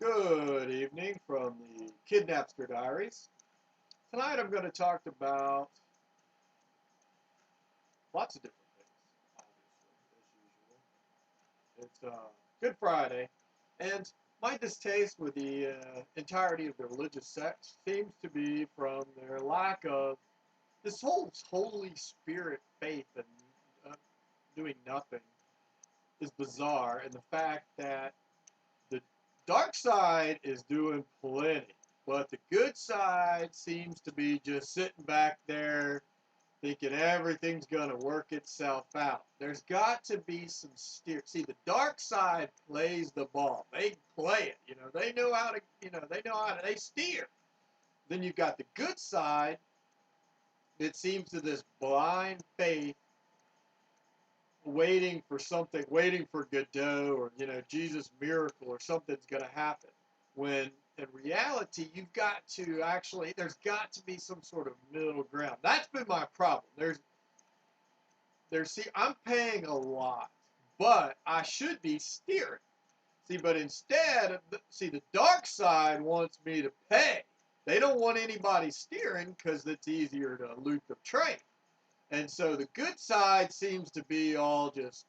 Good evening from the Kidnapster Diaries. Tonight I'm going to talk about lots of different things, obviously, as usual. It's Good Friday, and my distaste with the entirety of the religious sects seems to be from their lack of this whole Holy Spirit faith and uh, doing nothing is bizarre, and the fact that the dark side is doing plenty, but the good side seems to be just sitting back there thinking everything's going to work itself out. There's got to be some steer. See, the dark side plays the ball. They play it. They know how to, they steer. Then you've got the good side that seems to this blind faith waiting for something, waiting for Godot or, Jesus' miracle or something's going to happen. When in reality, you've got to actually, there's got to be some sort of middle ground. That's been my problem. See, I'm paying a lot, but I should be steering. See, but instead, the dark side wants me to pay. They don't want anybody steering because it's easier to loop the train. And so the good side seems to be all just,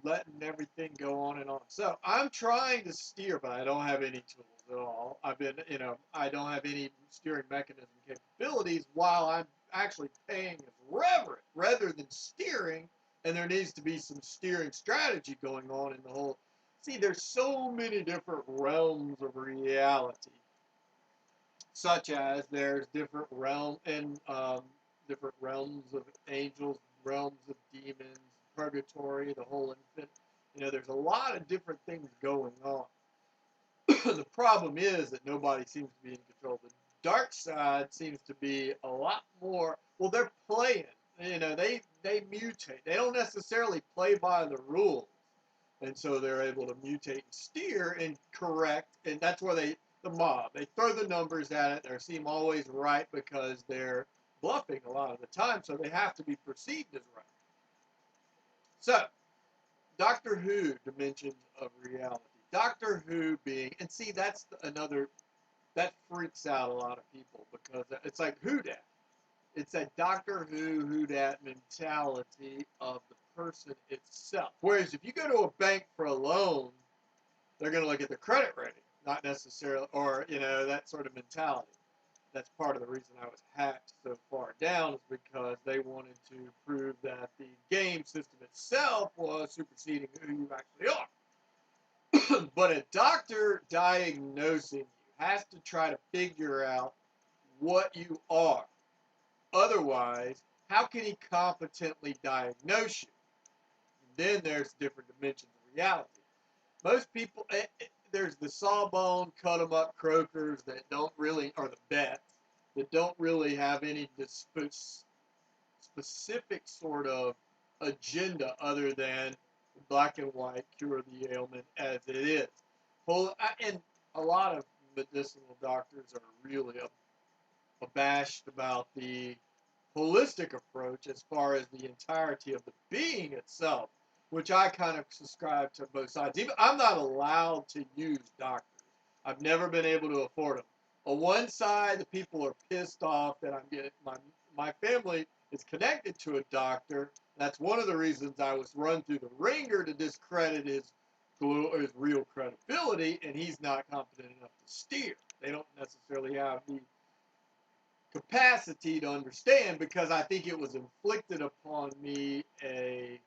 letting everything go on and on. So I'm trying to steer, but I don't have any tools at all. I don't have any steering mechanism capabilities while I'm actually paying as reverend rather than steering. And there needs to be some steering strategy going on in the whole. See, there's so many different realms of reality, such as there's different different realms of angels, realms of demons, purgatory, the whole infant. There's a lot of different things going on. The problem is that nobody seems to be in control. The dark side seems to be a lot more. Well, they're playing. They mutate. They don't necessarily play by the rules, and so they're able to mutate and steer and correct. And that's where the mob, they throw the numbers at it. They seem always right because they're bluffing a lot of the time, so they have to be perceived as right. So, Doctor Who dimensions of reality. Doctor Who being, and see, that's another, that freaks out a lot of people because it's like Who Dat. It's that Doctor Who Dat mentality of the person itself. Whereas if you go to a bank for a loan, they're going to look at the credit rating, not necessarily, or, that sort of mentality. That's part of the reason I was hacked so far down is because they wanted to prove that the game system itself was superseding who you actually are. But a doctor diagnosing you has to try to figure out what you are. Otherwise, how can he competently diagnose you? And then there's different dimensions of reality. Most people, there's the sawbone, cut 'em up croakers that don't really, or the bets, that don't really have any specific sort of agenda other than black and white cure the ailment as it is. Well, and a lot of medicinal doctors are really abashed about the holistic approach as far as the entirety of the being itself, which I kind of subscribe to both sides. Even I'm not allowed to use doctors. I've never been able to afford them. On one side, the people are pissed off that I'm getting my family is connected to a doctor. That's one of the reasons I was run through the ringer to discredit his real credibility, and he's not competent enough to steer. They don't necessarily have the capacity to understand because I think it was inflicted upon me a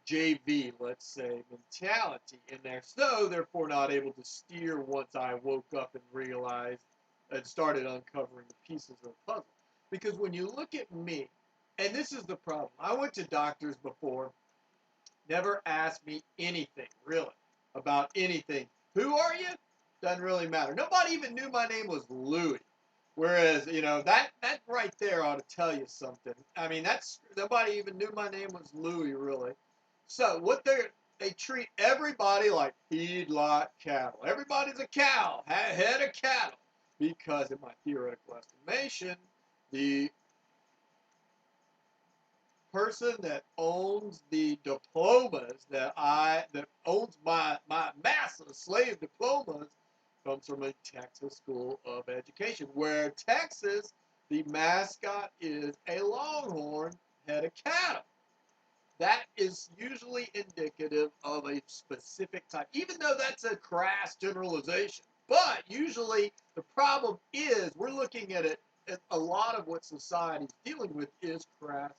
JV, let's say, mentality in there. So, therefore, not able to steer once I woke up and realized and started uncovering the pieces of the puzzle. Because when you look at me, and this is the problem, I went to doctors before, never asked me anything, really, about anything. Who are you? Doesn't really matter. Nobody even knew my name was Louis. Whereas, that right there ought to tell you something. I mean, nobody even knew my name was Louis, really. So what they treat everybody like feedlot cattle. Everybody's a cow, head of cattle, because in my theoretical estimation, the person that owns the diplomas that owns my massive slave diplomas comes from a Texas school of education, where Texas, the mascot is a longhorn head of cattle. That is usually indicative of a specific type, even though that's a crass generalization. But usually the problem is we're looking at it, a lot of what society is dealing with is crass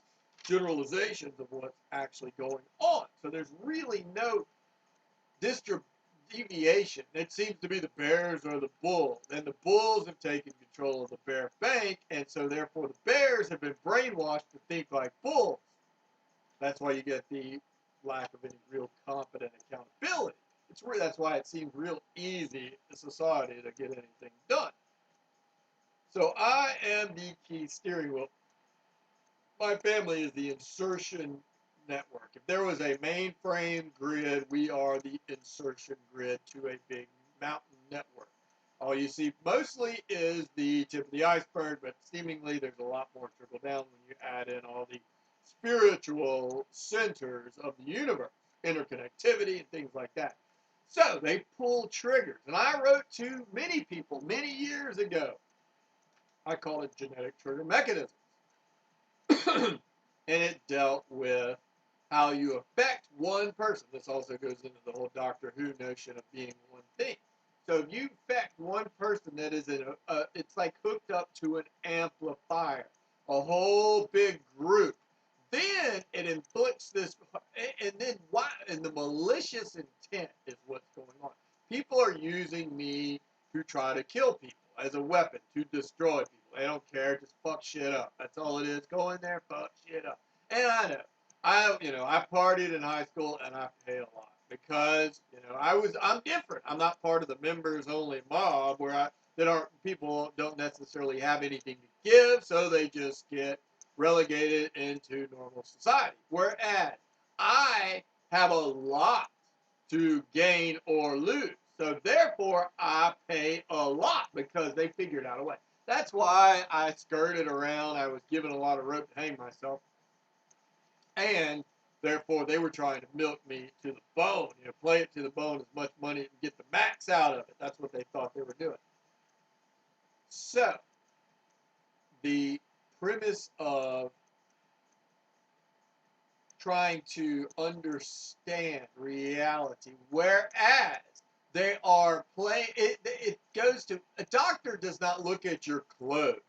generalizations of what's actually going on. So there's really no deviation. It seems to be the bears or the bulls, and the bulls have taken control of the bear bank, and so therefore the bears have been brainwashed to think like bulls. That's why you get the lack of any real competent accountability. That's why it seems real easy in society to get anything done. So I am the key steering wheel. My family is the insertion network. If there was a mainframe grid, we are the insertion grid to a big mountain network. All you see mostly is the tip of the iceberg, but seemingly there's a lot more trickle down when you add in all the spiritual centers of the universe, interconnectivity and things like that. So they pull triggers. And I wrote to many people many years ago. I call it genetic trigger mechanism. And it dealt with how you affect one person. This also goes into the whole Doctor Who notion of being one thing. So if you affect one person that is in it's like hooked up to an amplifier, a whole big group, then it inflicts this, and then why? And the malicious intent is what's going on. People are using me to try to kill people as a weapon to destroy people. They don't care, just fuck shit up. That's all it is. Go in there, fuck shit up. And I know. I partied in high school and I paid a lot because, I'm different. I'm not part of the members only mob people don't necessarily have anything to give, so they just get relegated into normal society. Whereas I have a lot to gain or lose. So therefore, I pay a lot because they figured out a way. That's why I skirted around. I was given a lot of rope to hang myself. And therefore, they were trying to milk me to the bone, play it to the bone as much money and get the max out of it. That's what they thought they were doing. So, the premise of trying to understand reality, whereas they are playing, it goes to, a doctor does not look at your clothes,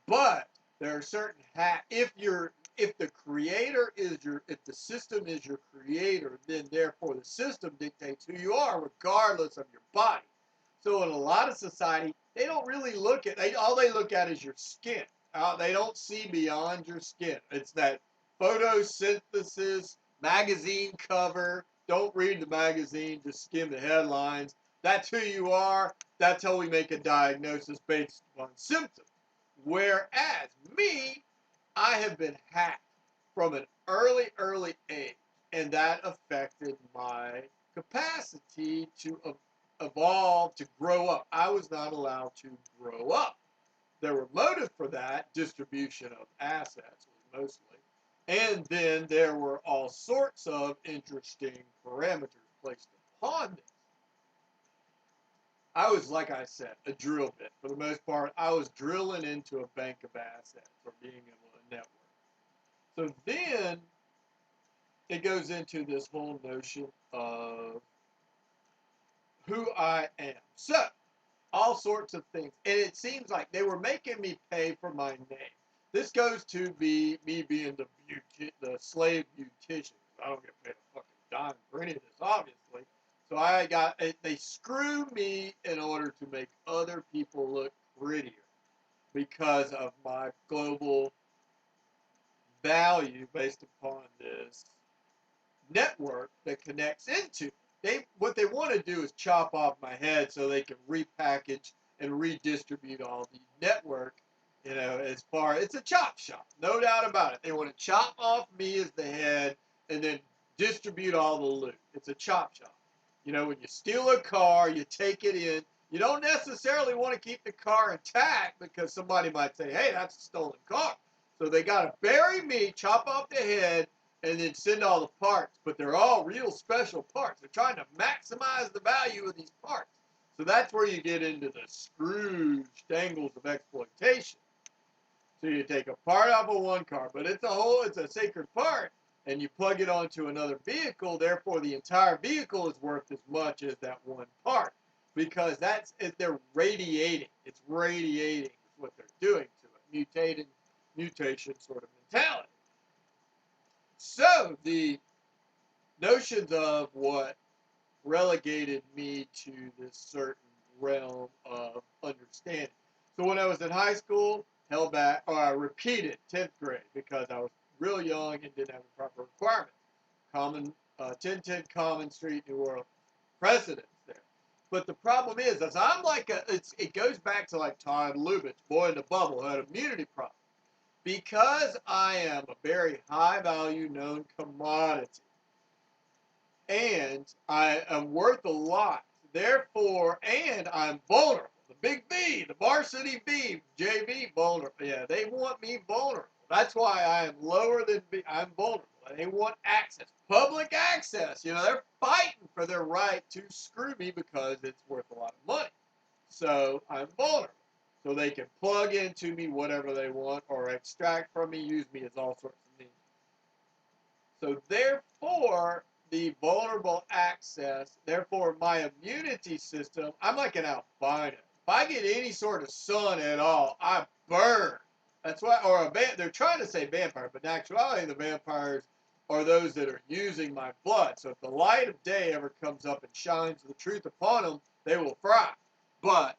but there are certain if the creator is if the system is your creator, then therefore the system dictates who you are regardless of your body. So in a lot of society, they don't really all they look at is your skin. They don't see beyond your skin. It's that photosynthesis magazine cover. Don't read the magazine, just skim the headlines. That's who you are. That's how we make a diagnosis based on symptoms. Whereas me, I have been hacked from an early age, and that affected my capacity to evolve, to grow up. I was not allowed to grow up. There were motives for that, distribution of assets was mostly. And then there were all sorts of interesting parameters placed upon this. I was, like I said, a drill bit. For the most part, I was drilling into a bank of assets or being able to network. So then it goes into this whole notion of who I am. So, all sorts of things. And it seems like they were making me pay for my name. This goes to me being the slave beautician. I don't get paid a fucking dime for any of this, obviously. So they screw me in order to make other people look prettier because of my global value based upon this network that connects into. What they want to do is chop off my head so they can repackage and redistribute all the network. It's a chop shop, no doubt about it. They want to chop off me as the head and then distribute all the loot. It's a chop shop. When you steal a car, you take it in. You don't necessarily want to keep the car intact because somebody might say, hey, that's a stolen car. So they got to bury me, chop off the head, and then send all the parts. But they're all real special parts. They're trying to maximize the value of these parts. So that's where you get into the Scrooge dangles of exploitation. So you take a part off of one car, but it's a sacred part, and you plug it onto another vehicle. Therefore, the entire vehicle is worth as much as that one part, because they're radiating. It's radiating is what they're doing to it. Mutation sort of mentality. So the notions of what relegated me to this certain realm of understanding. So when I was in high school, held back, or I repeated 10th grade because I was real young and didn't have the proper requirements. 1010 Common Street, New Orleans. Precedence there. But the problem is I'm like it goes back to like Todd Lubitsch, Boy in the Bubble, who had immunity problem. Because I am a very high value known commodity, and I am worth a lot. Therefore, and I'm vulnerable. The big B, the varsity B, JV, vulnerable. Yeah, they want me vulnerable. That's why I am lower than B. I'm vulnerable. They want access, public access. You know, they're fighting for their right to screw me because it's worth a lot of money. So I'm vulnerable. So they can plug into me whatever they want or extract from me, use me as all sorts of means. So therefore, the vulnerable access, therefore my immunity system, I'm like an albino. If I get any sort of sun at all, I burn. That's why, they're trying to say vampire, but in actuality, the vampires are those that are using my blood. So if the light of day ever comes up and shines the truth upon them, they will fry. But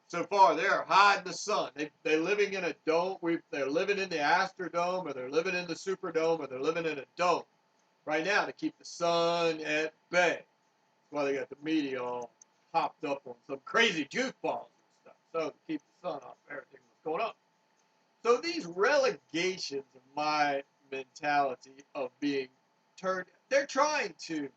so far, they're hiding the sun. They're living in a dome. They're living in the Astrodome, or they're living in the Superdome, or they're living in a dome right now to keep the sun at bay. That's why they got the media all hopped up on some crazy juice balls and stuff. So to keep the sun off everything that's going on. So these relegations of my mentality of being they're trying to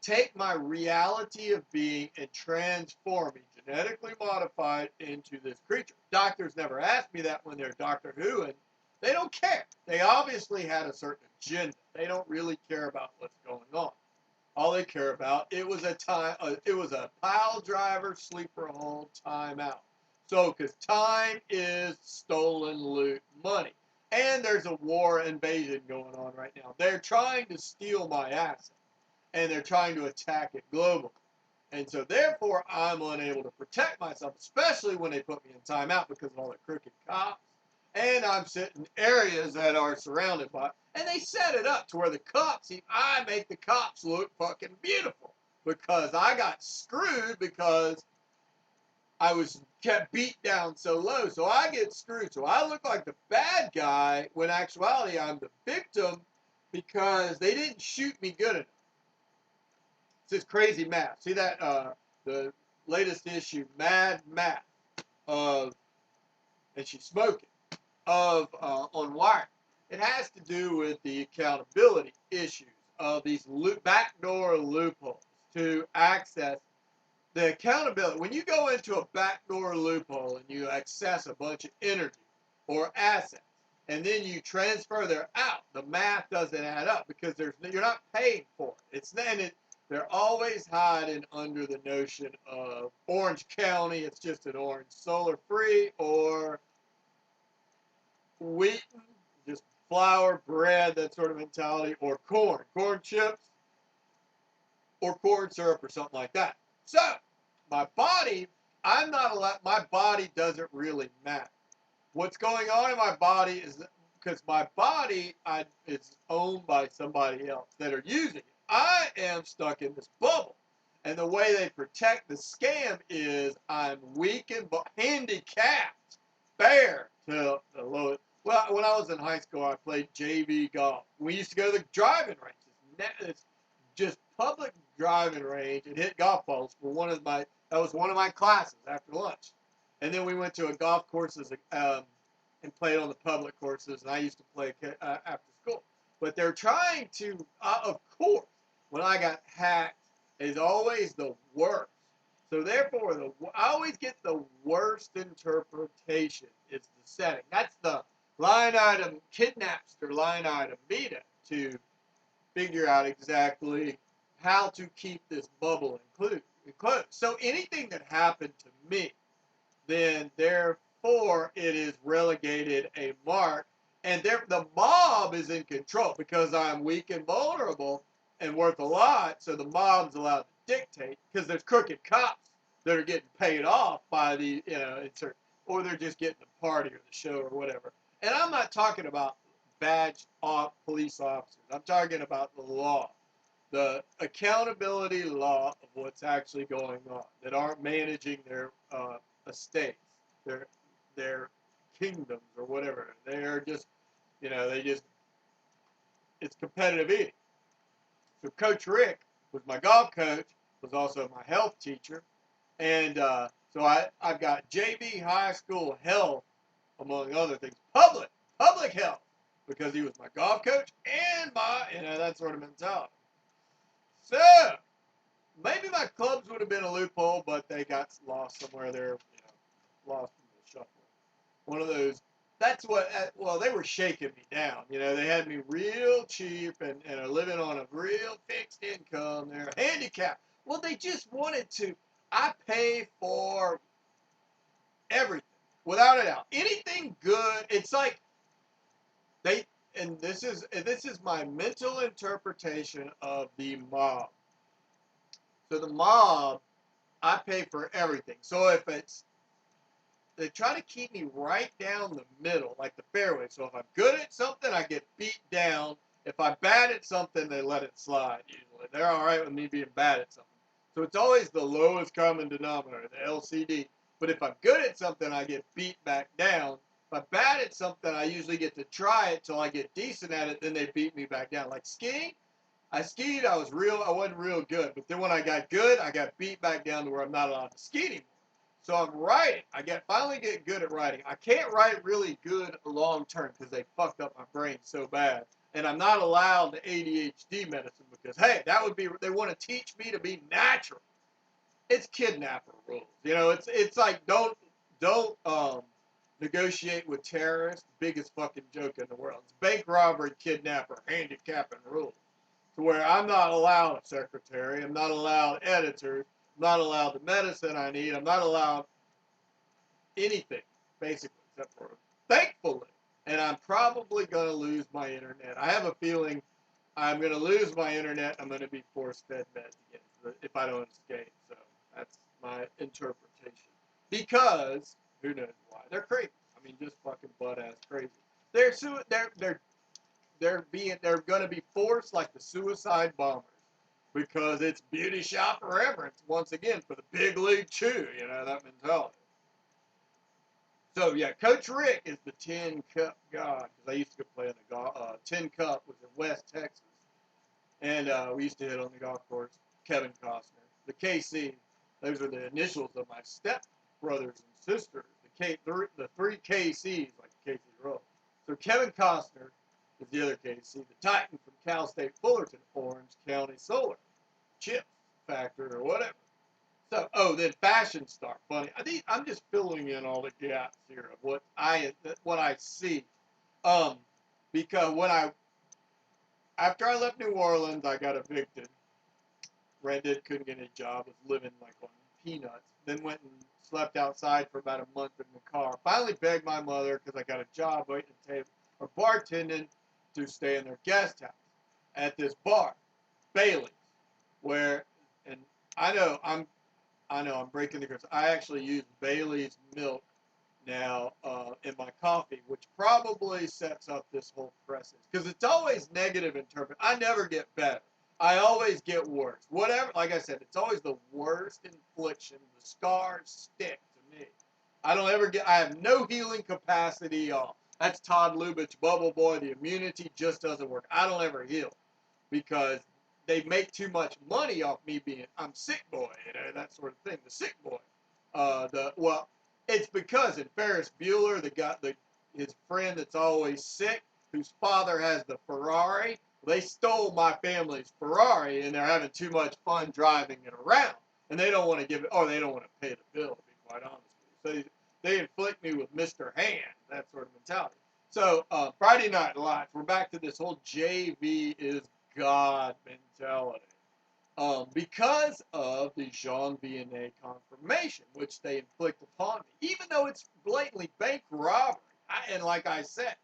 take my reality of being and transform me, genetically modified, into this creature. Doctors never ask me that when they're Doctor Who, and they don't care. They obviously had a certain agenda. They don't really care about what's going on. All they care about, it was a pile driver, sleeper hole, timeout. So, because time is stolen loot money. And there's a war invasion going on right now. They're trying to steal my assets. And they're trying to attack it globally. And so, therefore, I'm unable to protect myself, especially when they put me in timeout because of all the crooked cops. And I'm sitting in areas that are surrounded by, and they set it up to where the cops, I make the cops look fucking beautiful because I got screwed because I was kept beat down so low. So I get screwed. So I look like the bad guy when in actuality I'm the victim because they didn't shoot me good enough. It's this crazy math. See that the latest issue, Mad Math of, and she's smoking, of on Wire. It has to do with the accountability issues of these backdoor loopholes to access the accountability. When you go into a backdoor loophole and you access a bunch of energy or assets, and then you transfer them out, the math doesn't add up because you're not paying for it. They're always hiding under the notion of Orange County. It's just an orange solar free, or wheat, just flour, bread, that sort of mentality, or corn chips, or corn syrup, or something like that. So, my body, my body doesn't really matter. What's going on in my body is because my body is owned by somebody else that are using it. I am stuck in this bubble. And the way they protect the scam is I'm weak and handicapped, bare to the lowest. Well, when I was in high school, I played JV golf. We used to go to the driving ranges. It's just public driving range and hit golf balls for that was one of my classes after lunch. And then we went to a golf course and played on the public courses, and I used to play after school. But they're trying to, of course, when I got hacked, is always the worst. So therefore, I always get the worst interpretation is the setting. That's the line item kidnapster, line item beta to figure out exactly how to keep this bubble enclosed. So anything that happened to me, then therefore it is relegated a mark, and the mob is in control because I'm weak and vulnerable and worth a lot. So the mob's allowed to dictate because there's crooked cops that are getting paid off by the or they're just getting the party or the show or whatever. And I'm not talking about badged off police officers. I'm talking about the law, the accountability law of what's actually going on, that aren't managing their estates, their their kingdoms or whatever. They're just, they just, it's competitive eating. So Coach Rick was my golf coach, was also my health teacher, and so I've got JV High School health, among other things, public health, because he was my golf coach and my, that sort of mentality. So maybe my clubs would have been a loophole, but they got lost somewhere there, lost in the shuffle. One of those. That's what. Well, they were shaking me down. They had me real cheap and living on a real fixed income. They're handicapped. Well, they just wanted to. I pay for everything without a doubt. Anything good. It's like they. And this is my mental interpretation of the mob. So the mob, I pay for everything. So if they try to keep me right down the middle, like the fairway. So if I'm good at something, I get beat down. If I'm bad at something, they let it slide usually. They're all right with me being bad at something. So it's always the lowest common denominator, the LCD. But if I'm good at something, I get beat back down. If I'm bad at something, I usually get to try it till I get decent at it. Then they beat me back down. Like skiing, I skied. I wasn't real good. But then when I got good, I got beat back down to where I'm not allowed to ski anymore. So I'm writing. Finally get good at writing. I can't write really good long term because they fucked up my brain so bad. And I'm not allowed the ADHD medicine because, hey, they want to teach me to be natural. It's kidnapper rules. It's like don't negotiate with terrorists. Biggest fucking joke in the world. It's bank robbery, kidnapper, handicapping rules. To where I'm not allowed a secretary. I'm not allowed editors. I'm not allowed the medicine I need. I'm not allowed anything, basically, except for thankfully. And I'm probably going to lose my internet. I have a feeling I'm going to lose my internet. I'm going to be force-fed meds again if I don't escape. So that's my interpretation. Because, who knows why? They're crazy. I mean, just fucking butt-ass crazy. They're going to be forced like the suicide bombers. Because it's beauty shop forever. It's once again for the big league chew, that mentality. So yeah, Coach Rick is the Tin Cup god because I used to go play in the Tin Cup was in West Texas, and we used to hit on the golf course. Kevin Costner, the KC, those are the initials of my step brothers and sisters. The three KCs like KC Roll. So Kevin Costner is the other KC, the Titan from Cal State Fullerton, Orange County Solar, Chip Factor or whatever. So, then fashion star. Funny. I'm just filling in all the gaps here of what I see. Um, because after I left New Orleans, I got evicted. Rented, couldn't get a job. Was living like on peanuts. Then went and slept outside for about a month in the car. Finally begged my mother because I got a job waiting at the table or bartending to stay in their guest house at this bar, Bailey's, where and I know I'm breaking the curse. I actually use Bailey's milk now in my coffee, which probably sets up this whole precedent because it's always negative interpret. I never get better. I always get worse. Whatever, like I said, it's always the worst infliction. The scars stick to me. I have no healing capacity at all. That's Todd Lubitsch, Bubble Boy. The immunity just doesn't work. I don't ever heal because they make too much money off me being I'm sick boy, that sort of thing. The sick boy. It's because in Ferris Bueller, his friend that's always sick, whose father has the Ferrari. They stole my family's Ferrari, and they're having too much fun driving it around, and they don't want to give it, or they don't want to pay the bill. To be quite honest with you, so they inflict me with Mr. Hand, that sort of mentality. So Friday Night Lights, we're back to this whole JV is God mentality. Because of the Jean Vianney confirmation, which they inflict upon me, even though it's blatantly bank robbery. And like I said,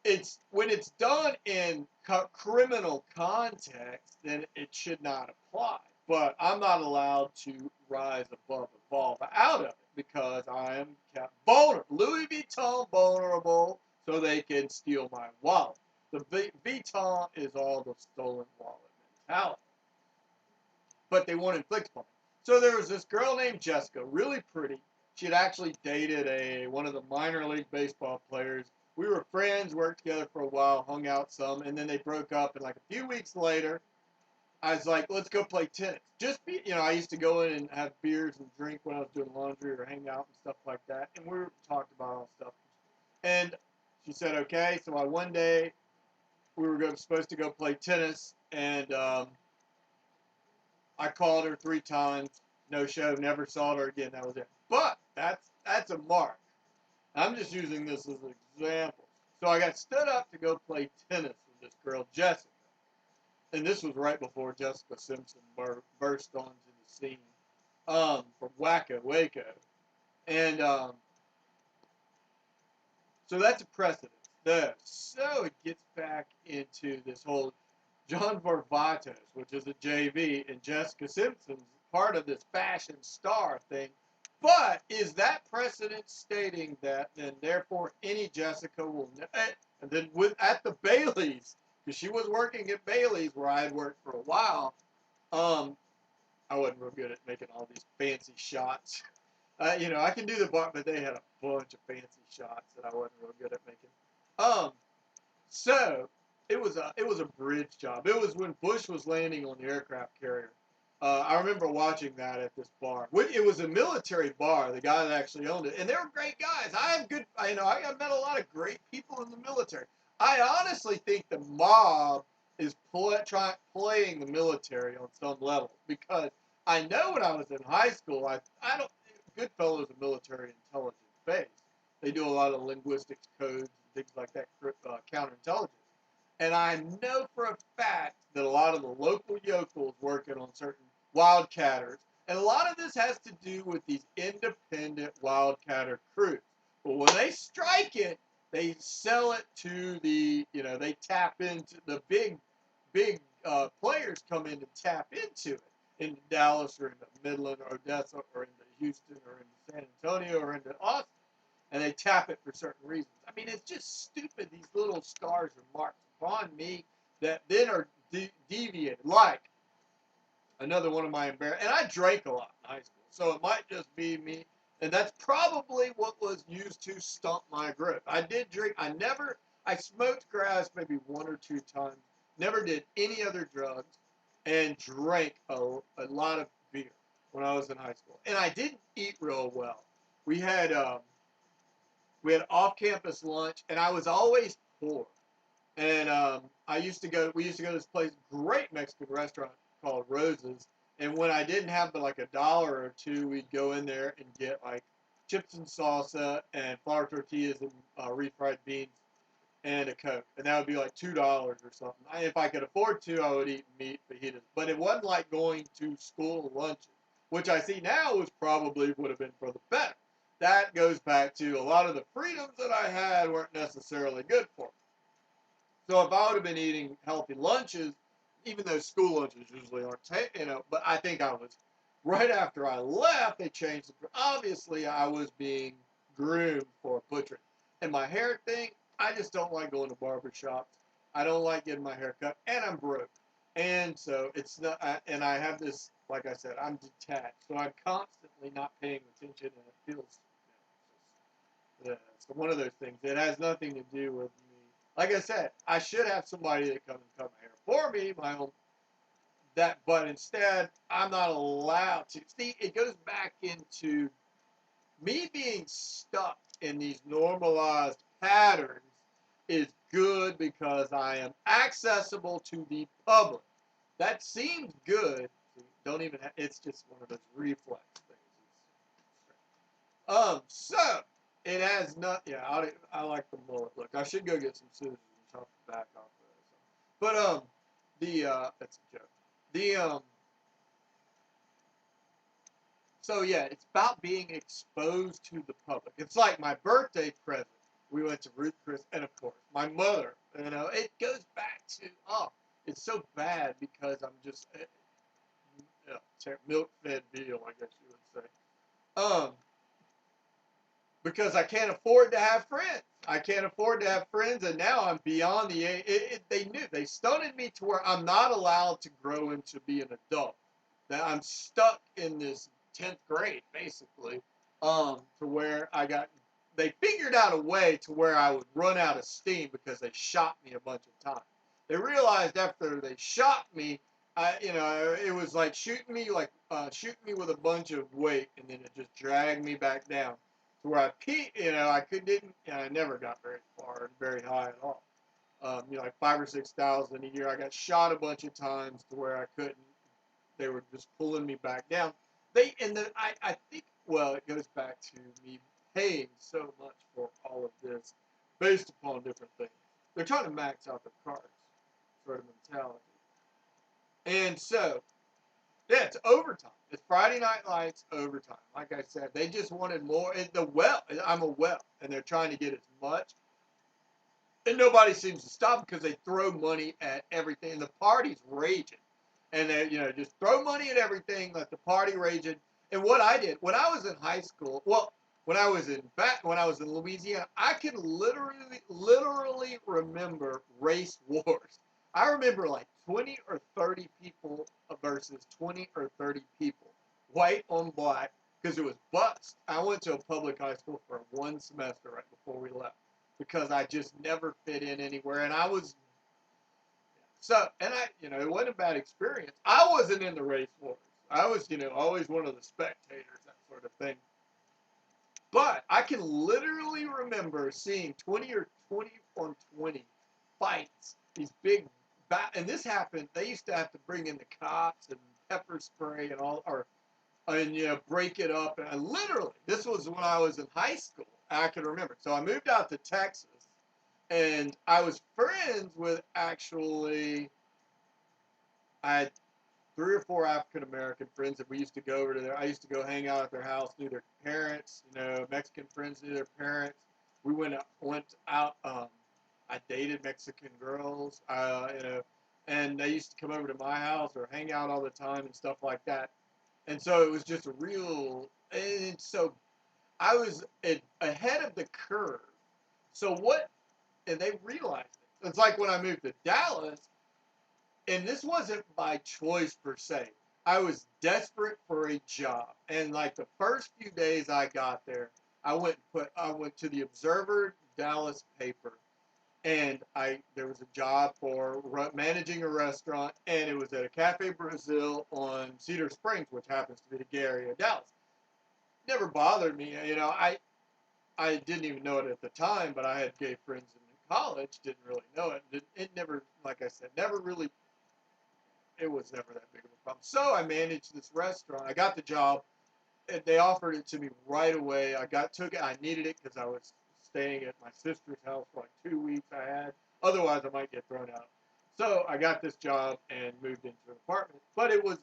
it's when it's done in criminal context, then it should not apply. But I'm not allowed to rise above, evolve out of it because I am kept vulnerable. Louis Vuitton vulnerable, so they can steal my wallet. The Vuitton is all the stolen wallet mentality. But they won't inflict upon me. So there was this girl named Jessica, really pretty. She had actually dated one of the minor league baseball players. We were friends, worked together for a while, hung out some, and then they broke up. And like a few weeks later, I was like, let's go play tennis. I used to go in and have beers and drink when I was doing laundry or hang out and stuff like that. And we talked about all stuff. And she said, okay. So one day we were supposed to go play tennis, and I called her 3 times, no show, never saw her again. That was it. But that's a mark. I'm just using this as an example. So I got stood up to go play tennis with this girl, Jessica. And this was right before Jessica Simpson burst onto the scene from Wacko Waco. And so that's a precedent there. So it gets back into this whole John Varvatos, which is a JV, and Jessica Simpson's part of this fashion star thing. But is that precedent stating that then therefore any Jessica will, and then at the Baileys, because she was working at Baileys where I had worked for a while, I wasn't real good at making all these fancy shots. I can do the bar, but they had a bunch of fancy shots that I wasn't real good at making. So it was a bridge job. It was when Bush was landing on the aircraft carrier. I remember watching that at this bar. It was a military bar. The guy that actually owned it, and they were great guys. I met a lot of great people in the military. I honestly think the mob is playing the military on some level because I know when I was in high school, I don't. Goodfellas is a military intelligence base. They do a lot of linguistics codes and things like that, counterintelligence. And I know for a fact that a lot of the local yokels working on certain wildcatters, and a lot of this has to do with these independent wildcatter crews. But when they strike it, they sell it to they tap into the big players come in and tap into it into Dallas or into Midland or Odessa or into Houston or into San Antonio or into Austin. And they tap it for certain reasons. I mean, it's just stupid. These little scars or marks upon me that then are deviated. Like another one of my and I drank a lot in high school, so it might just be me. And that's probably what was used to stump my grip. I did drink. I smoked grass maybe 1 or 2 times. Never did any other drugs, and drank a lot of beer when I was in high school. And I didn't eat real well. We had off-campus lunch, and I was always poor. And we used to go to this place, great Mexican restaurant called Rose's. And when I didn't have but like $1 or $2, we'd go in there and get like chips and salsa and flour tortillas and refried beans and a Coke. And that would be like $2 or something. If I could afford to, I would eat meat fajitas. But it wasn't like going to school lunches, which I see now would have been for the better. That goes back to a lot of the freedoms that I had weren't necessarily good for me. So if I would have been eating healthy lunches, even though school lunches usually aren't, but I think I was, right after I left, they changed it. Obviously, I was being groomed for butchering. And my hair thing, I just don't like going to barbershops. I don't like getting my hair cut, and I'm broke. And so it's not, and I have this, like I said, I'm detached. So I'm constantly not paying attention, and it feels, it's one of those things. It has nothing to do with me. Like I said, I should have somebody that come and cut my hair for me, but instead, I'm not allowed to. See, it goes back into me being stuck in these normalized patterns is good because I am accessible to the public. That seems good. Don't even it's just one of those reflex things. So it has not. Yeah, I like the mullet look. I should go get some scissors and chop the back off of it. But that's a joke. The So yeah, it's about being exposed to the public. It's like my birthday present. We went to Ruth Chris, and of course, my mother. You know, it goes back to it's so bad because I'm just milk-fed veal, I guess you would say. Because I can't afford to have friends. I can't afford to have friends, and now I'm beyond the age. They stunted me to where I'm not allowed to grow into be an adult. That I'm stuck in this 10th grade, basically, to where they figured out a way to where I would run out of steam because they shot me a bunch of times. They realized after they shot me, it was like shooting me with a bunch of weight, and then it just dragged me back down to where I peaked. I never got very far, very high at all. Like 5,000 or 6,000 a year. I got shot a bunch of times to where I couldn't. They were just pulling me back down. I think, well, it goes back to me paying so much for all of this based upon different things. They're trying to max out their cards, sort of mentality. And so, yeah, it's overtime. It's Friday Night Lights overtime. Like I said, they just wanted more. I'm a well, and they're trying to get as much. And nobody seems to stop because they throw money at everything. And the party's raging. And they, just throw money at everything, let the party raging. And what I did when I was in high school, when I was in Louisiana, I can literally remember race wars. I remember like 20 or 30 people versus 20 or 30 people, white on black, because it was bust. I went to a public high school for one semester right before we left because I just never fit in anywhere, and I was it wasn't a bad experience. I wasn't in the race wars. I was, always one of the spectators, that sort of thing. But I can literally remember seeing 20 or 20 on 20 fights. These and this happened. They used to have to bring in the cops and pepper spray and all, break it up. And literally, this was when I was in high school. I can remember. So I moved out to Texas, and I was friends with I had 3 or 4 African American friends that we used to go over to I used to go hang out at their house, knew their parents, Mexican friends knew their parents. We went out, I dated Mexican girls, and they used to come over to my house or hang out all the time and stuff like that. And so it was just and so I was ahead of the curve. And they realized it. It's like when I moved to Dallas, and this wasn't by choice per se. I was desperate for a job, and like the first few days I got there, I went to the Observer Dallas paper, and there was a job for managing a restaurant, and it was at a Cafe Brazil on Cedar Springs, which happens to be the gay area of Dallas. Never bothered me, I didn't even know it at the time, but I had gay friends in college. Didn't really know it. It never, like I said, it was never that big of a problem. So I managed this restaurant. I got the job, and they offered it to me right away. Took it. I needed it because I was staying at my sister's house for like 2 weeks. Otherwise I might get thrown out. So I got this job and moved into an apartment. But it was,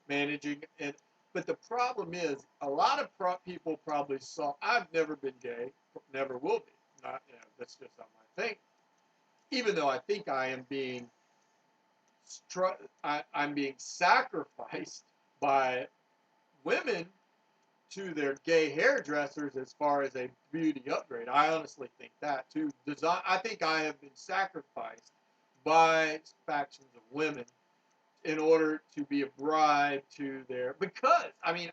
managing it. But the problem is, a lot of people probably saw. I've never been gay, never will be. Not, that's just not my thing. Even though I think I am being I'm being sacrificed by women to their gay hairdressers as far as a beauty upgrade. I honestly think that to design. I think I have been sacrificed by factions of women in order to be a bride to their. Because I've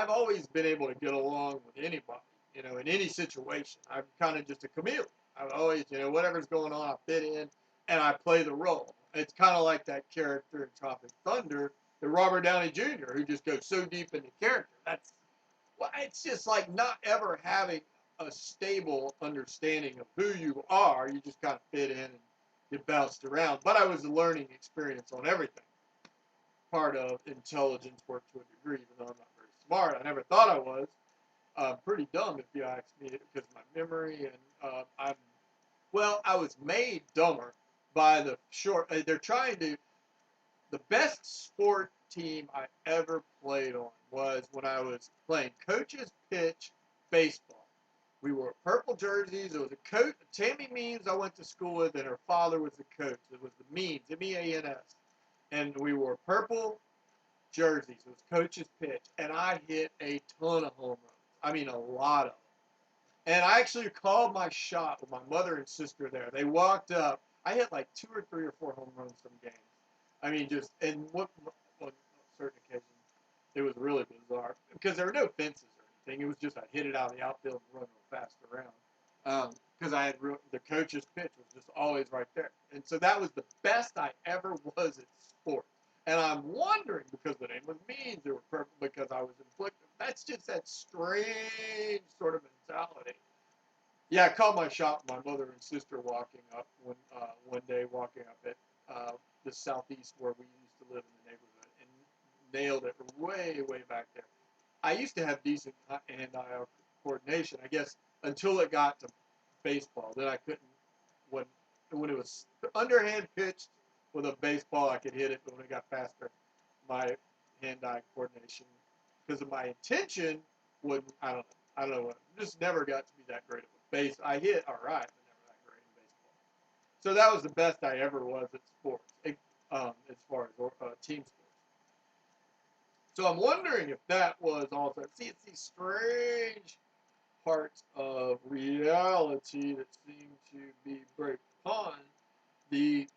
always been able to get along with anybody, in any situation. I'm kind of just a chameleon. I've always, whatever's going on, I fit in and I play the role. It's kind of like that character in Tropic Thunder, the Robert Downey Jr., who just goes so deep into character. It's just like not ever having a stable understanding of who you are. You just kind of fit in and get bounced around. But I was a learning experience on everything. Part of intelligence work to a degree, even though I'm not very smart. I never thought I was. pretty dumb if you ask me, because my memory and I was made dumber by the short. They're trying to. The best sport team I ever played on was when I was playing coaches pitch baseball. We wore purple jerseys. It was a coach, Tammy Means, I went to school with, and her father was the coach. It was the Means, M-E-A-N-S, and we wore purple jerseys. It was coach's pitch, and I hit a ton of home runs. I mean, a lot of them. And I actually called my shot with my mother and sister there. They walked up. I hit like 2 or 3 or 4 home runs from games. I mean, just and on certain occasions, it was really bizarre because there were no fences or anything. It was just I hit it out of the outfield and run real fast around. Because I had the coach's pitch was just always right there, and so that was the best I ever was at sports. And I'm wondering because the name was Means, they were purple because I was inflicted. That's just that strange sort of mentality. Yeah, I called my shot with my mother and sister walking up one day, walking up at the southeast where we used to live in the neighborhood, and nailed it way, way back there. I used to have decent hand-eye coordination, I guess, until it got to baseball. Then I couldn't. When it was underhand pitched with a baseball, I could hit it, but when it got faster, my hand-eye coordination, because of my intention, would I don't know what. Just never got to be that great of a base. I hit all right, but never that great in baseball. So that was the best I ever was at sports, as far as team sports. So I'm wondering if that was also. See, it's these strange parts of reality that seem to be break upon the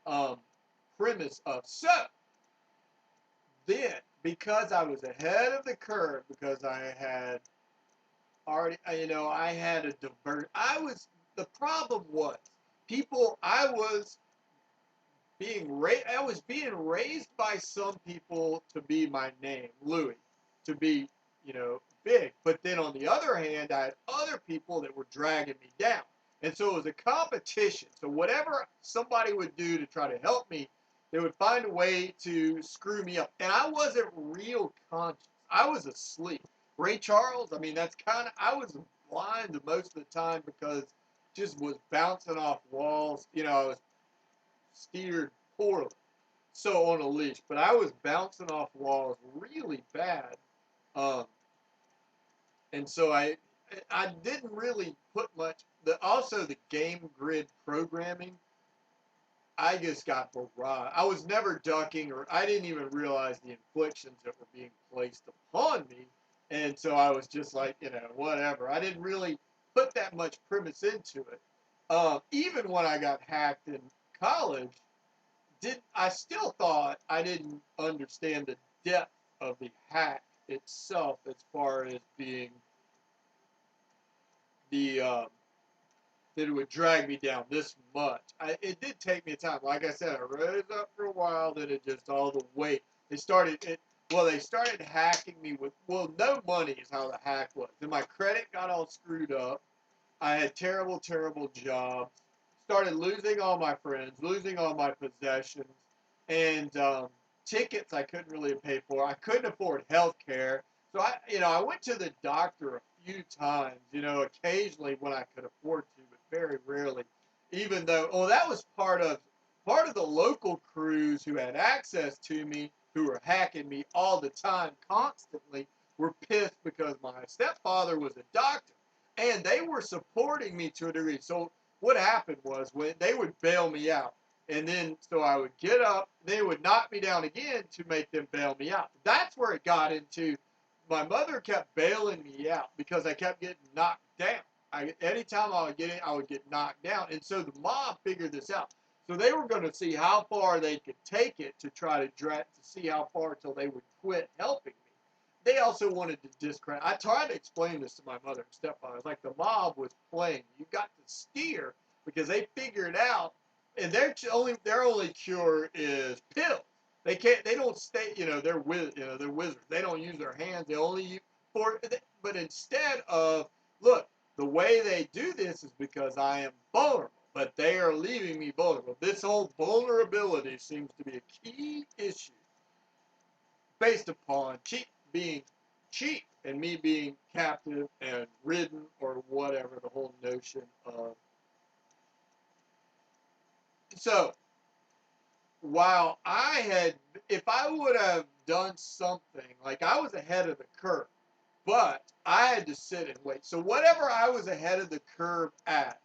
um, premise of so. Then, because I was ahead of the curve, because I had already, I had a divert. The problem was, I was being raised by some people to be my name, Louis, to be, big. But then on the other hand, I had other people that were dragging me down. And so it was a competition. So whatever somebody would do to try to help me, they would find a way to screw me up. And I wasn't real conscious. I was asleep. Ray Charles, I mean, I was blind most of the time because just was bouncing off walls. I was steered poorly, so on a leash. But I was bouncing off walls really bad, um, and so I didn't really put much. Also the game grid programming, I just got barraged. I was never ducking, or I didn't even realize the inflictions that were being placed upon me, and so I was just like, whatever. I didn't really put that much premise into it. Even when I got hacked in college, I still thought I didn't understand the depth of the hack itself as far as being that it would drag me down this much. It did take me time. Like I said, I rose up for a while, then it just all the weight. They started hacking me with, no money is how the hack was. Then my credit got all screwed up. I had terrible, terrible jobs. Started losing all my friends, losing all my possessions, and tickets I couldn't really pay for. I couldn't afford health care. So I went to the doctor a few times, occasionally when I could afford to, but very rarely. Even though, that was part of the local crews who had access to me, who were hacking me all the time, constantly, were pissed because my stepfather was a doctor, and they were supporting me to a degree. So what happened was when they would bail me out, and then so I would get up, they would knock me down again to make them bail me out. That's where it got into. My mother kept bailing me out because I kept getting knocked down. Anytime I would get in, I would get knocked down. And so the mob figured this out. So they were going to see how far they could take it to try to see how far till they would quit helping me. They also wanted to discredit. I tried to explain this to my mother and stepfather. It's like the mob was playing. You got to steer because they figured out, and their only cure is pills. They can't. They don't stay. They're wizards. They don't use their hands. They only use But instead of look, the way they do this is because I am vulnerable. But they are leaving me vulnerable. This whole vulnerability seems to be a key issue. based upon being cheap and me being captive and ridden or whatever, the whole notion of. So, while if I would have done something, like I was ahead of the curve, but I had to sit and wait. So whatever I was ahead of the curve at,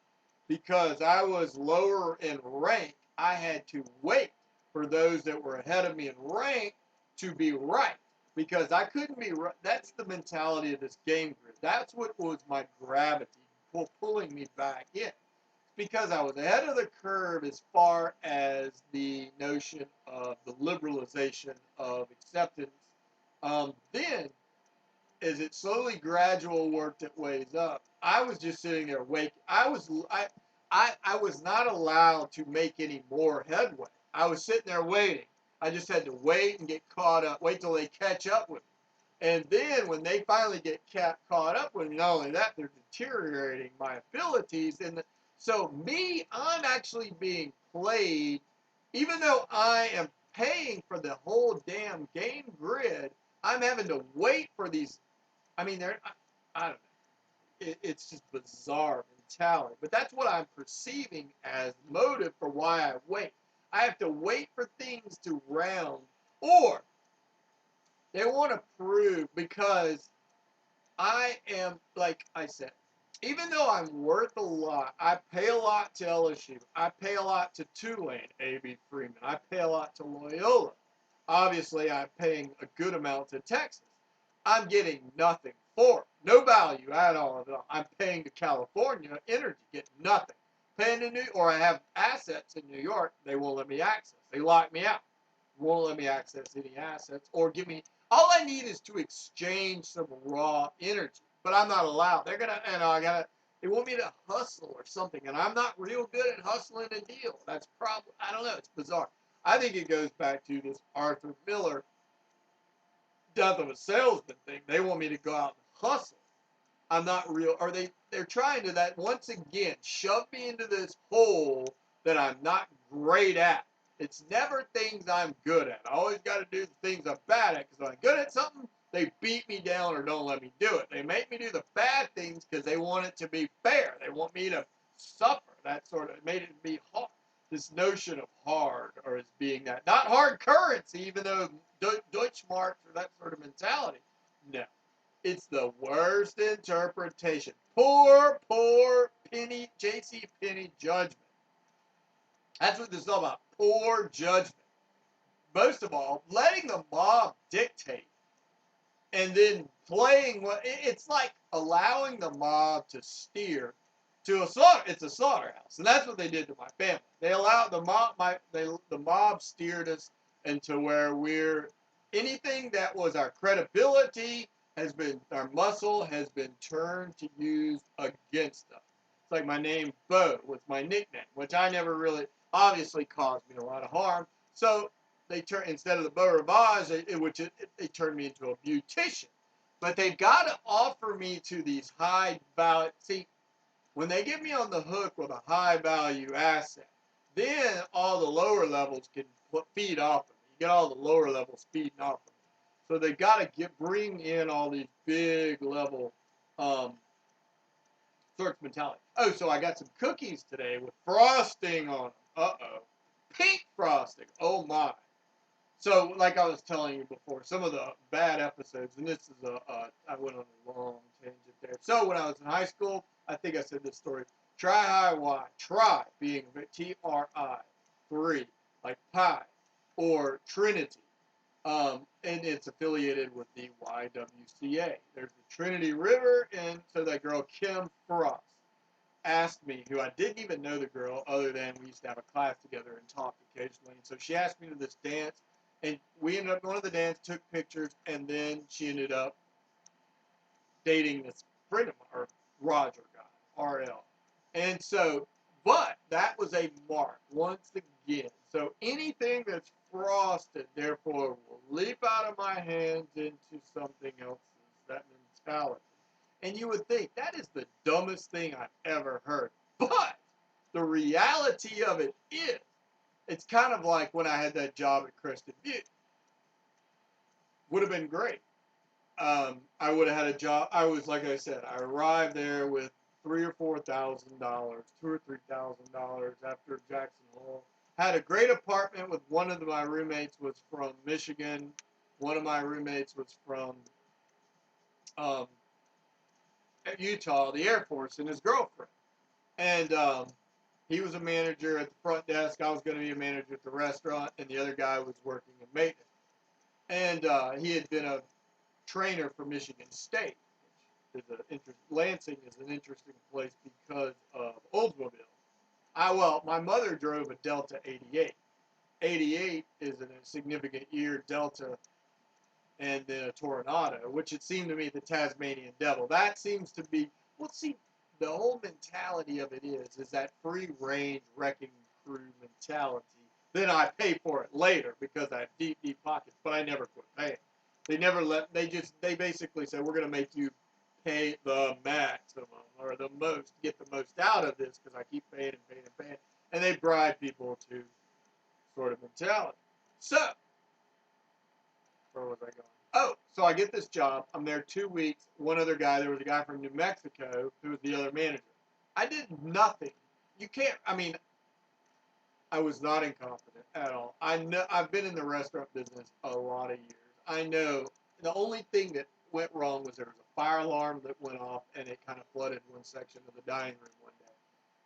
because I was lower in rank, I had to wait for those that were ahead of me in rank to be right. Because I couldn't be right. That's the mentality of this game grid. That's what was my gravity pulling me back in. Because I was ahead of the curve as far as the notion of the liberalization of acceptance. Then, as it slowly, gradual worked its ways up, I was just sitting there waiting. I was not allowed to make any more headway. I was sitting there waiting. I just had to wait and get caught up. Wait till they catch up with me. And then when they finally get caught up with me, not only that, they're deteriorating my abilities. So I'm actually being played, even though I am paying for the whole damn game grid. I'm having to wait for these. I mean, I don't know. It's just bizarre mentality. But that's what I'm perceiving as motive for why I wait. I have to wait for things to round, or they want to prove, because I am, like I said, even though I'm worth a lot, I pay a lot to LSU. I pay a lot to Tulane, A.B. Freeman. I pay a lot to Loyola. Obviously, I'm paying a good amount to Texas. I'm getting nothing for it. No value at all. I'm paying to California Energy, get nothing. Paying to or I have assets in New York, they won't let me access. They lock me out. Won't let me access any assets or give me. All I need is to exchange some raw energy, but I'm not allowed. They're gonna, and I gotta. They want me to hustle or something, and I'm not real good at hustling a deal. That's probably, I don't know. It's bizarre. I think it goes back to this Arthur Miller death of a salesman thing. They want me to go out and hustle. I'm not real, or they're trying to that once again shove me into this hole that I'm not great at. It's never things I'm good at. I always got to do the things I'm bad at, because when I'm good at something, they beat me down or don't let me do it. They make me do the bad things because they want it to be fair. They want me to suffer. That sort of made it be hard. This notion of hard, or as being that, not hard currency, even though Deutschmarks or that sort of mentality. No. It's the worst interpretation. Poor penny, J.C. Penney judgment. That's what this is all about. Poor judgment. Most of all, letting the mob dictate and then playing what it's like, allowing the mob to steer to a slaughter. It's a slaughterhouse, and that's what they did to my family. They allowed the mob steered us into where we're anything that was our credibility our muscle has been turned to use against us. It's like my name Bo was my nickname, which I never really obviously caused me a lot of harm. So they instead of the Beau Rivage, they turned me into a beautician. But they've got to offer me to these high value. See, when they get me on the hook with a high value asset, then all the lower levels can feed off of me. You get all the lower levels feeding off of me. So they got to bring in all these big level sorts of mentality. Oh, so I got some cookies today with frosting on them. Uh-oh. Pink frosting. Oh, my. So, like I was telling you before, some of the bad episodes, and this is I went on a long tangent there. So, when I was in high school, I think I said this story. Tri-Hi-Y. Tri being T-R-I. 3. Like pi. Or Trinity. And it's affiliated with the YWCA. There's the Trinity River, and so that girl Kim Frost asked me, who I didn't even know the girl, other than we used to have a class together and talk occasionally. And so she asked me to this dance, and we ended up going to the dance, took pictures, and then she ended up dating this friend of mine, or Roger guy, RL. And so, but that was a mark once again. So anything that's frosted, therefore, will leap out of my hands into something else. That mentality. And you would think that is the dumbest thing I've ever heard. But the reality of it is, it's kind of like when I had that job at Crested View. would have been great. I would have had a job. I was, like I said, I arrived there with $3,000 or $4,000, $2,000 or $3,000 after Jackson Hole. Had a great apartment with one of my roommates was from Michigan. One of my roommates was from um, Utah, the Air Force, and his girlfriend. And he was a manager at the front desk. I was going to be a manager at the restaurant, and the other guy was working in maintenance. And he had been a trainer for Michigan State, which is Lansing is an interesting place because of Oldsmobile. My mother drove a Delta 88. 88 is a significant year Delta, and then a Toronado, which it seemed to me the Tasmanian Devil. That seems to be, well, see, the whole mentality of it is that free range wrecking crew mentality. Then I pay for it later because I have deep, deep pockets, but I never quit paying. They basically said, we're going to make you pay the maximum or the most, get the most out of this because I keep paying and paying and paying. And they bribe people to sort of mentality. So, where was I going? Oh, so I get this job. I'm there 2 weeks. One other guy, there was a guy from New Mexico who was the other manager. I did nothing. You can't, I mean, I was not incompetent at all. I've been in the restaurant business a lot of years. I know the only thing that went wrong was there was a fire alarm that went off and it kind of flooded one section of the dining room one day,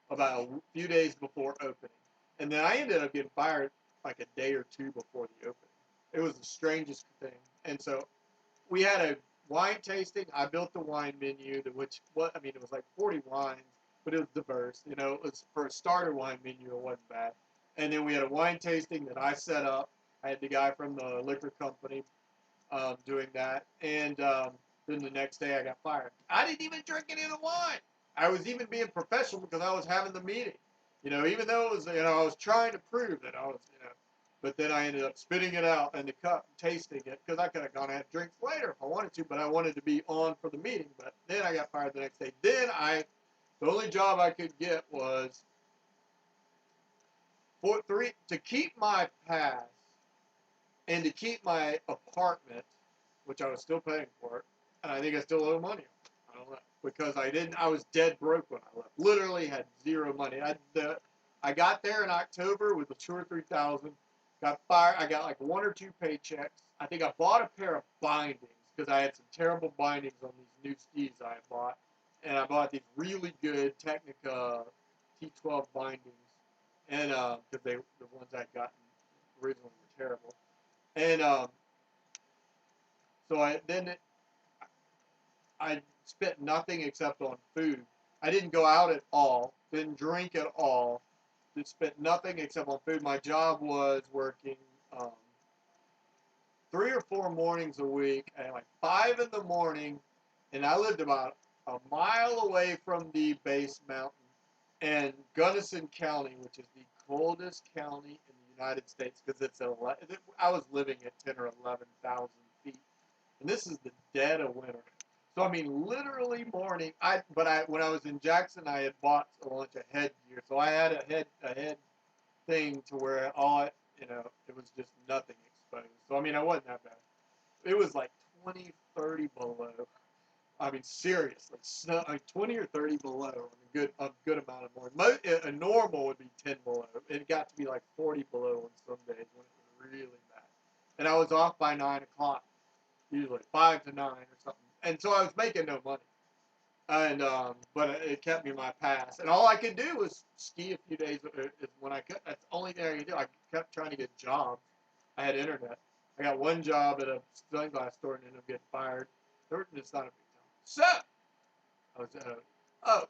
about a few days before opening. And then I ended up getting fired like a day or two before the opening. It was the strangest thing. And so we had a wine tasting. I built the wine menu, it was like 40 wines, but it was diverse. It was for a starter wine menu, it wasn't bad. And then we had a wine tasting that I set up. I had the guy from the liquor company doing that. And then the next day I got fired. I didn't even drink any of the wine. I was even being professional because I was having the meeting. Even though it was, I was trying to prove that I was, but then I ended up spitting it out in the cup, tasting it, because I could have gone and had drinks later if I wanted to, but I wanted to be on for the meeting. But then I got fired the next day. The only job I could get was to keep my pass and to keep my apartment, which I was still paying for, and I think I still owe money. I don't know, because I was dead broke when I left. Literally had zero money. I got there in October with the 2 or 3 thousand. Got fired. I got like one or two paychecks. I think I bought a pair of bindings because I had some terrible bindings on these new skis I had bought, and I bought these really good Technica T12 bindings, and because the ones I'd gotten originally were terrible, and so I spent nothing except on food. I didn't go out at all. Didn't drink at all. Just spent nothing except on food. My job was working 3 or 4 mornings a week at like 5 in the morning, and I lived about a mile away from the base mountain. And Gunnison County, which is the coldest county in the United States, because I was living at 10 or 11,000 feet, and this is the dead of winter. So I mean, literally morning. When I was in Jackson, I had bought a bunch of headgear, so I had a head thing to where it was just nothing exposed. So I mean, I wasn't that bad. It was like 20, 30 below. I mean, seriously, snow, like 20 or 30 below on a good amount of morning. A normal would be 10 below. It got to be like 40 below on some days when it was really bad. And I was off by 9 o'clock, usually 5 to 9 or something. And so I was making no money. And but it kept me my pass. And all I could do was ski a few days when I could. That's the only thing I could do. I kept trying to get jobs. I had internet. I got one job at a sunglass store and ended up getting fired. It's not a big deal. So I was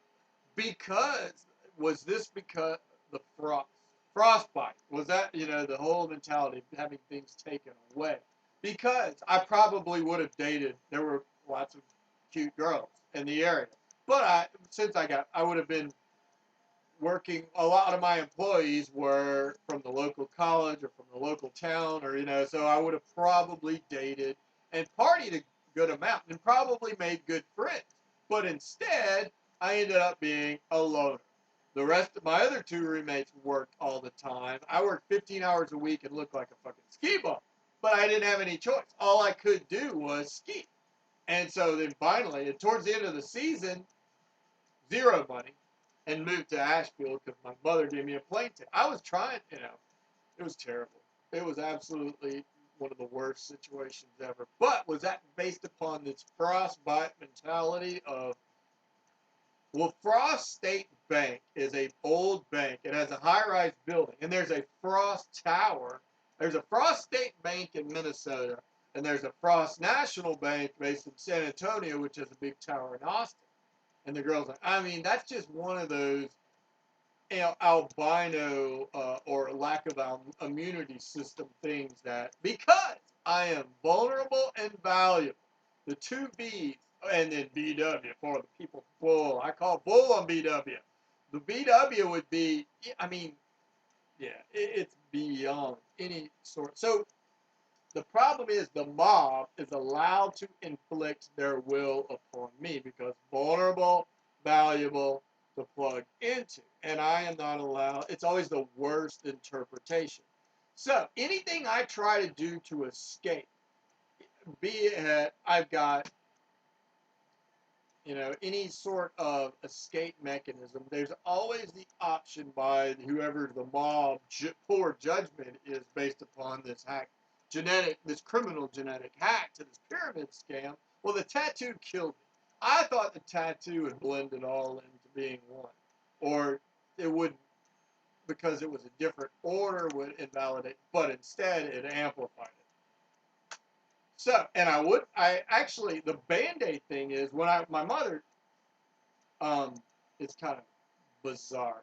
because was this because the frostbite was that the whole mentality of having things taken away? Because I probably would have dated. There were lots of cute girls in the area, but I would have been working. A lot of my employees were from the local college or from the local town, or so I would have probably dated and partied a good amount and probably made good friends. But instead, I ended up being a loner. The rest of my other two roommates worked all the time. I worked 15 hours a week and looked like a fucking ski bum. but I didn't have any choice. All I could do was ski. And so then finally, and towards the end of the season, zero money, and moved to Asheville because my mother gave me a plane ticket. I was trying, it was terrible. It was absolutely one of the worst situations ever. But was that based upon this frostbite mentality of, well, Frost State Bank is a old bank. It has a high-rise building, and there's a Frost Tower. There's a Frost State Bank in Minnesota, and there's a Frost National Bank based in San Antonio, which is a big tower in Austin. And the girl's like, I mean, that's just one of those albino or lack of immunity system things that, because I am vulnerable and valuable, the two B's, and then BW for the people bull. I call bull on BW. The BW would be, I mean, yeah, it's beyond any sort. So the problem is the mob is allowed to inflict their will upon me because vulnerable, valuable to plug into. And I am not allowed. It's always the worst interpretation. So anything I try to do to escape, be it I've got, any sort of escape mechanism, there's always the option by whoever the mob poor judgment is based upon this this criminal genetic hack to this pyramid scam. Well, the tattoo killed me. I thought the tattoo would blend it all into being one, or it would, because it was a different order, would invalidate, but instead it amplified it. So, and I actually, the Band-Aid thing is when my mother, it's kind of bizarre,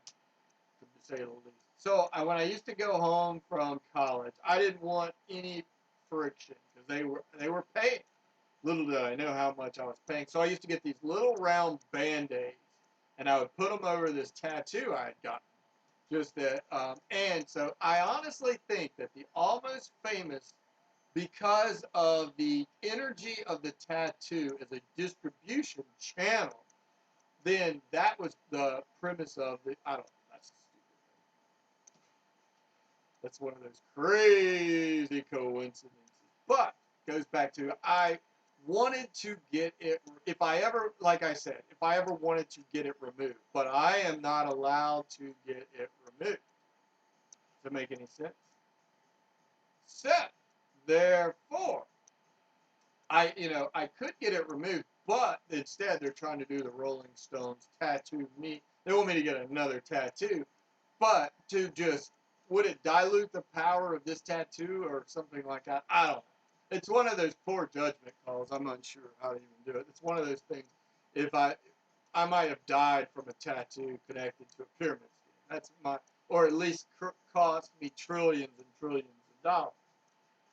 to say the least. So, when I used to go home from college, I didn't want any friction because they were paying. Little did I know how much I was paying. So I used to get these little round Band-Aids, and I would put them over this tattoo I had gotten. Just that, and so I honestly think that the Almost Famous, because of the energy of the tattoo as a distribution channel, then that was the premise of the, I don't know, that's stupid. That's one of those crazy coincidences. But, goes back to, I wanted to get it, if I ever, like I said, if I ever wanted to get it removed, but I am not allowed to get it removed. Does that make any sense? So, therefore, I could get it removed, but instead they're trying to do the Rolling Stones tattoo me. They want me to get another tattoo, but to just, would it dilute the power of this tattoo or something like that? I don't know. It's one of those poor judgment calls. I'm unsure how to even do it. It's one of those things. If I might have died from a tattoo connected to a pyramid scheme. That's or at least cost me trillions and trillions of dollars.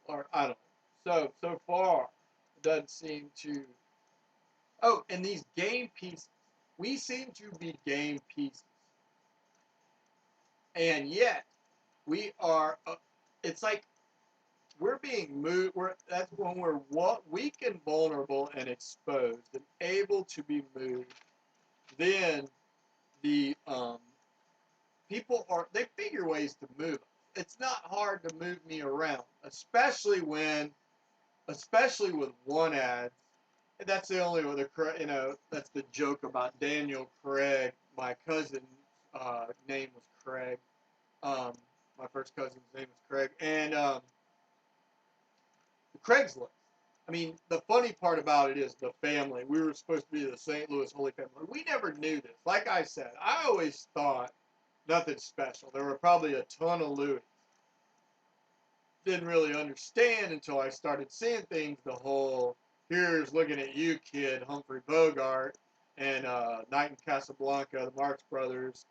Or I don't know. So far, it doesn't seem to. Oh, and these game pieces. We seem to be game pieces. And yet, we are, it's like we're being moved. That's when we're weak and vulnerable and exposed and able to be moved. Then the they figure ways to move. It's not hard to move me around, especially with one ad. And that's the only way that's the joke about Daniel Craig. My cousin name was Craig. My first cousin's name was Craig, and Craigslist. I mean, the funny part about it is the family. We were supposed to be the St. Louis Holy Family. We never knew this. Like I said, I always thought nothing special. There were probably a ton of Louis. Didn't really understand until I started seeing things. The whole, here's looking at you, kid, Humphrey Bogart, and Night in Casablanca, the Marx Brothers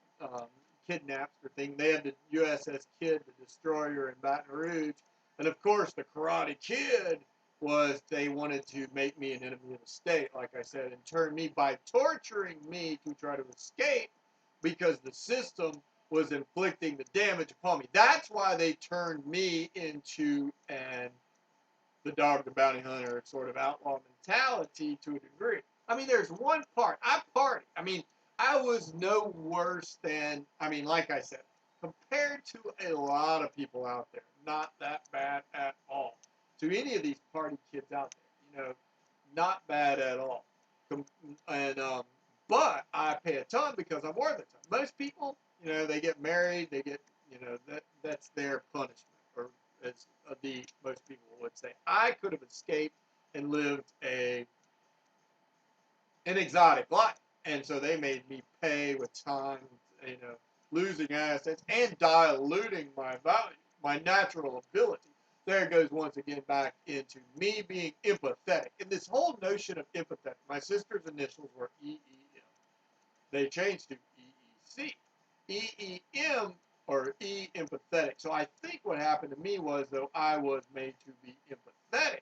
kidnapped her thing. They had the USS Kidd, the destroyer in Baton Rouge. And of course, the Karate Kid they wanted to make me an enemy of the state, like I said, and turn me by torturing me to try to escape because the system was inflicting the damage upon me. That's why they turned me into the dog, the bounty hunter sort of outlaw mentality to a degree. I mean, there's one part. I party. I mean, I was no worse than, like I said, compared to a lot of people out there, not that bad at all. to any of these party kids out there. Not bad at all. And but I pay a ton because I'm worth a ton. Most people, they get married, they get, that's their punishment, or as the most people would say. I could have escaped and lived an exotic life, and so they made me pay with time, you know, losing assets and diluting my value, my natural ability. There goes once again back into me being empathetic. And this whole notion of empathetic, my sister's initials were EEM. They changed to EEC. EEM, or E empathetic. So I think what happened to me was, though, I was made to be empathetic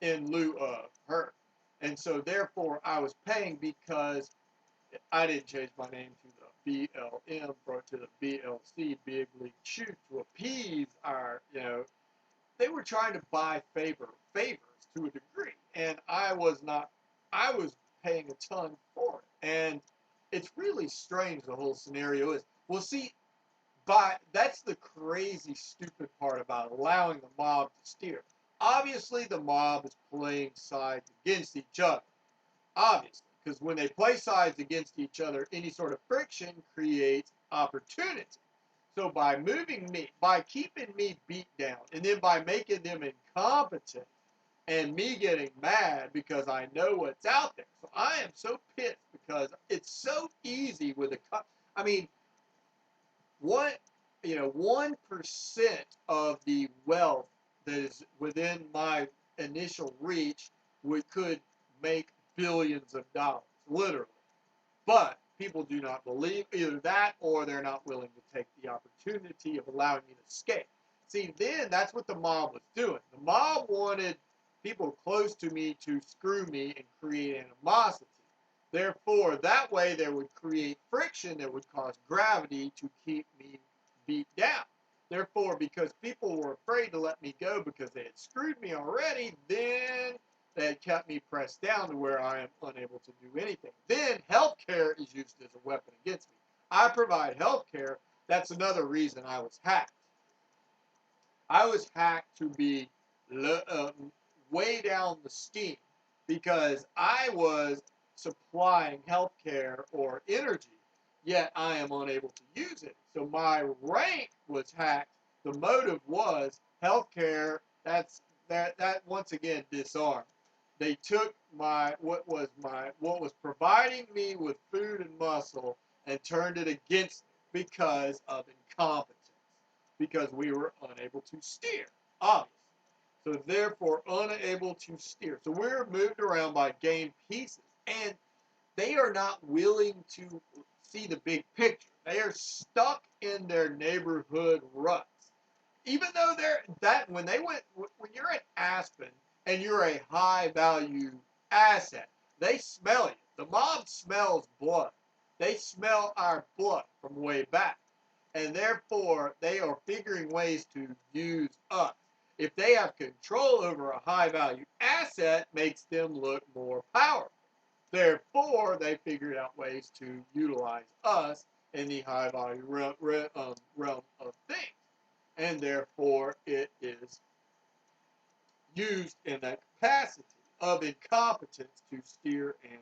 in lieu of her. And so therefore I was paying because I didn't change my name to the BLM or to the BLC, Big League Chew, to appease our, they were trying to buy favors to a degree. And I was not, I was paying a ton for it. And it's really strange, the whole scenario is. Well, see, that's the crazy, stupid part about allowing the mob to steer. Obviously, the mob is playing sides against each other. Obviously, because when they play sides against each other, any sort of friction creates opportunity. So by moving me, by keeping me beat down, and then by making them incompetent, and me getting mad because I know what's out there. So I am so pissed because it's so easy with I mean, what 1% of the wealth that is within my initial reach could make billions of dollars, literally. But people do not believe either that, or they're not willing to take the opportunity of allowing me to escape. See, then that's what the mob was doing. The mob wanted people close to me to screw me and create animosity. Therefore, that way they would create friction that would cause gravity to keep me beat down. Therefore, because people were afraid to let me go because they had screwed me already, then they had kept me pressed down to where I am unable to do anything. Then healthcare is used as a weapon against me. I provide healthcare. That's another reason I was hacked. I was hacked to be way down the scheme because I was supplying healthcare or energy, yet I am unable to use it. So my rank was hacked. The motive was healthcare. That once again disarmed. They took what was providing me with food and muscle and turned it against me because of incompetence, because we were unable to steer, obviously. So therefore, unable to steer. So we're moved around by game pieces, and they are not willing to see the big picture. They are stuck in their neighborhood ruts. Even though when you're at Aspen and you're a high value asset, they smell you. The mob smells blood. They smell our blood from way back. And therefore, they are figuring ways to use us. If they have control over a high value asset, makes them look more powerful. Therefore, they figured out ways to utilize us in the high value realm of things. And therefore, it is used in that capacity of incompetence to steer and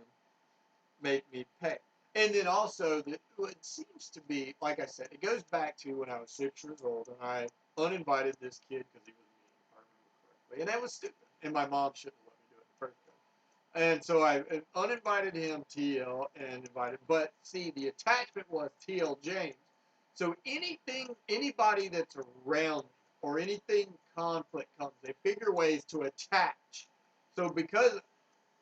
make me pay. And then also, it seems to be, like I said, it goes back to when I was 6 years old and I uninvited this kid because he was mean, if I remember correctly. And that was stupid. And my mom shouldn't have let me do it in the first place. And so I uninvited him, TL, and invited. But see, the attachment was TL James. So anybody that's around me or anything conflict comes, they figure ways to attach. So because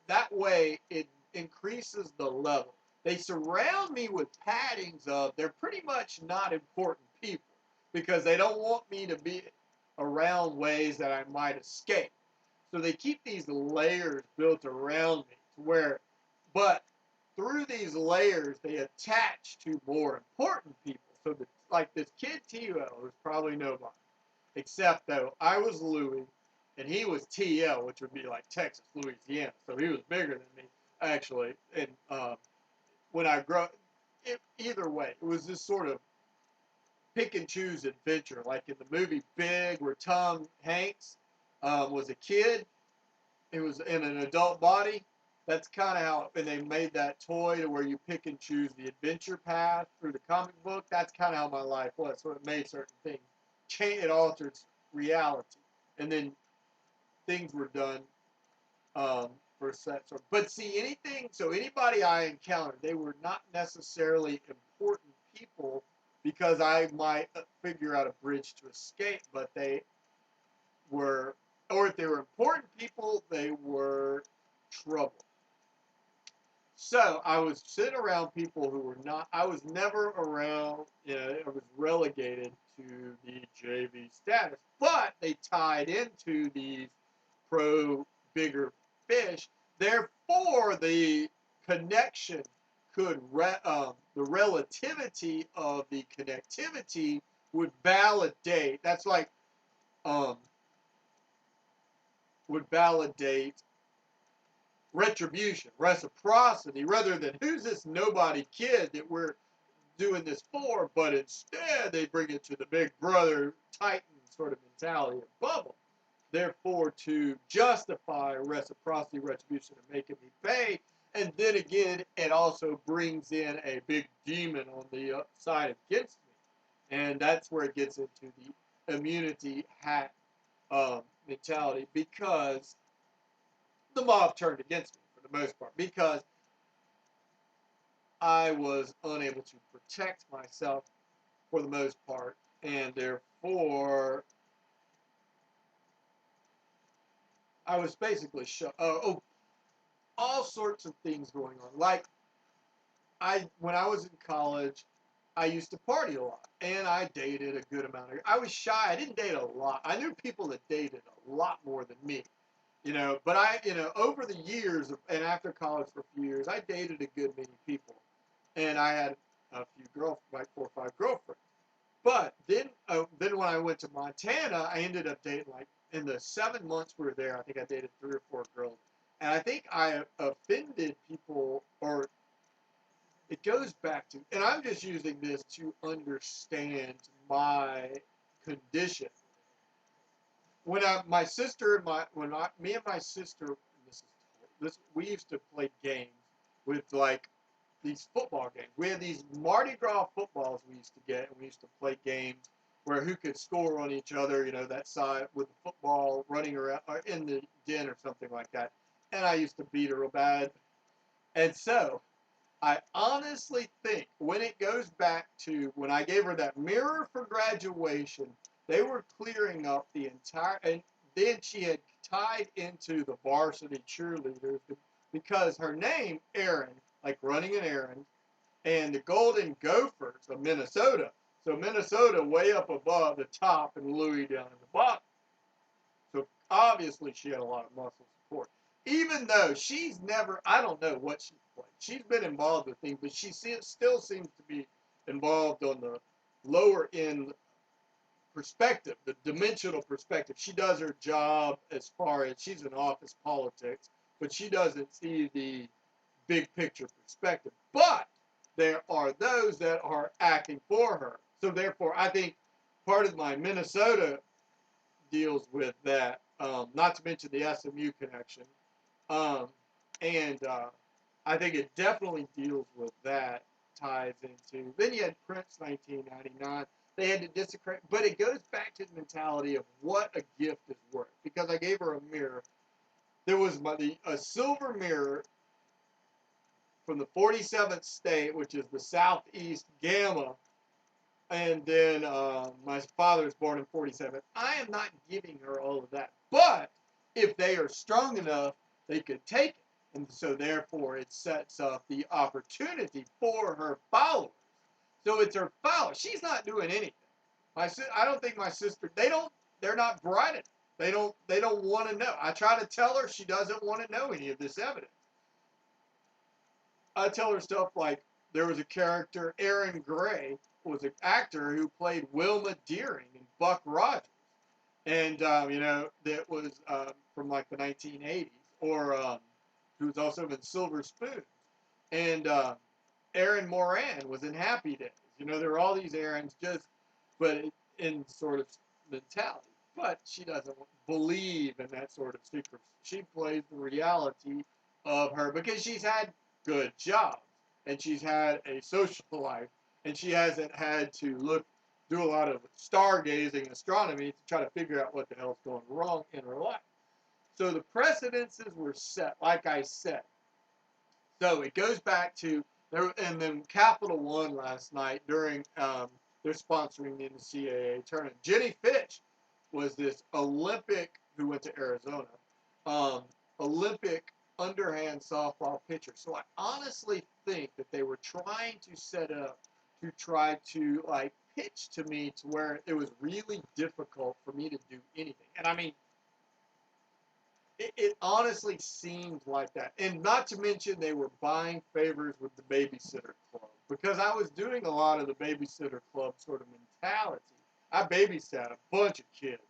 that way it increases the level. They surround me with paddings of they're pretty much not important people because they don't want me to be around ways that I might escape. So they keep these layers built around me to where, but through these layers they attach to more important people. So like this kid TL who's probably nobody, except though I was Louis and he was TL, which would be like Texas, Louisiana. So he was bigger than me, actually. And when I either way, it was this sort of pick and choose adventure, like in the movie Big, where Tom Hanks was a kid. It was in an adult body. That's kind of how, and they made that toy to where you pick and choose the adventure path through the comic book. That's kind of how my life was. So it made certain things change. It altered reality, and then things were done for set. But see, anything. So anybody I encountered, they were not necessarily important people because I might figure out a bridge to escape, but they were, or if they were important people, they were trouble. So I was sitting around people who were not, I was never around, I was relegated to the JV status, but they tied into these pro bigger fish. Therefore, the connection could, the relativity of the connectivity would validate, that's like, um, would validate retribution, reciprocity, rather than who's this nobody kid that we're doing this for, but instead they bring it to the big brother titan sort of mentality of bubble. Therefore, to justify reciprocity, retribution, and making me pay, and then again, it also brings in a big demon on the side against me, and that's where it gets into the immunity hat mentality, because the mob turned against me for the most part, because I was unable to protect myself for the most part, and therefore I was basically shut. All sorts of things going on. Like when I was in college, I used to party a lot, and I dated a good amount of. I was shy. I didn't date a lot. I knew people that dated a lot more than me. But over the years and after college for a few years, I dated a good many people, and I had a few like 4 or 5 girlfriends. But then when I went to Montana, I ended up dating, like, in the 7 months we were there, I think I dated 3 or 4 girls, and I think I offended people, or it goes back to, and I'm just using this to understand my condition. My sister and me and my sister, we used to play games with, like, these football games. We had these Mardi Gras footballs we used to get, and we used to play games where who could score on each other, that side with the football running around or in the den or something like that. And I used to beat her real bad. And so I honestly think when it goes back to when I gave her that mirror for graduation, they were clearing up the entire, and then she had tied into the varsity cheerleaders because her name, Erin, like running an errand, and the Golden Gophers of Minnesota. So Minnesota way up above the top and Louis down in the bottom. So obviously she had a lot of muscle support. Even though she's never, I don't know what she's played. She's been involved with things, but she still seems to be involved on the lower end perspective, the dimensional perspective. She does her job as far as she's in office politics, but she doesn't see the big picture perspective. But there are those that are acting for her. So therefore, I think part of my Minnesota deals with that, not to mention the SMU connection. Um, and I think it definitely deals with that, ties into. Then you had Prince 1999. They had to desecrate, but it goes back to the mentality of what a gift is worth. Because I gave her a mirror. There was a silver mirror from the 47th state, which is the Southeast Gamma, and then my father was born in 47. I am not giving her all of that. But if they are strong enough, they could take it. And so therefore it sets up the opportunity for her followers. So it's her followers. She's not doing anything. I don't think my sister, they're not bright enough. They don't want to know. I try to tell her, she doesn't want to know any of this evidence. I tell her stuff like, there was a character, Aaron Gray, was an actor who played Wilma Deering in Buck Rogers. And, that was from like the 1980s. Or who was also in Silver Spoon. And Aaron Moran was in Happy Days. There were all these Aarons but in sort of mentality. but she doesn't believe in that sort of secrecy. She plays the reality of her because she's had good jobs and she's had a social life and she hasn't had to do a lot of stargazing astronomy to try to figure out what the hell's going wrong in her life. So the precedences were set, like I said. So it goes back to there, and then Capital One last night during they're sponsoring the NCAA tournament. Jenny Fish was this Olympic who went to Arizona, um, Olympic underhand softball pitcher. So I honestly think that they were trying to set up to try to like pitch to me to where it was really difficult for me to do anything. And I mean, it honestly seemed like that. And not to mention they were buying favors with the babysitter club because I was doing a lot of the babysitter club sort of mentality. I babysat a bunch of kids.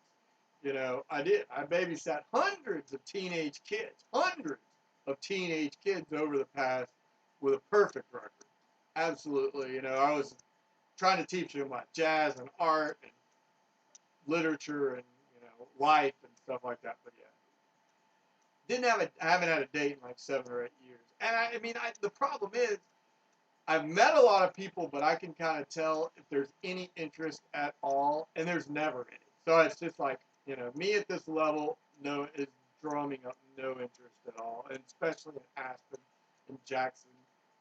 You know, I did. I babysat hundreds of teenage kids, hundreds of teenage kids over the past with a perfect record. Absolutely. You know, I was trying to teach them about jazz and art and literature and, you know, life and stuff like that. But yeah, I haven't had a date in like 7 or 8 years. And I mean, the problem is, I've met a lot of people, but I can kind of tell if there's any interest at all, and there's never any. So it's just like, you know, me at this level, no, is drumming up no interest at all, and especially in Aspen and Jackson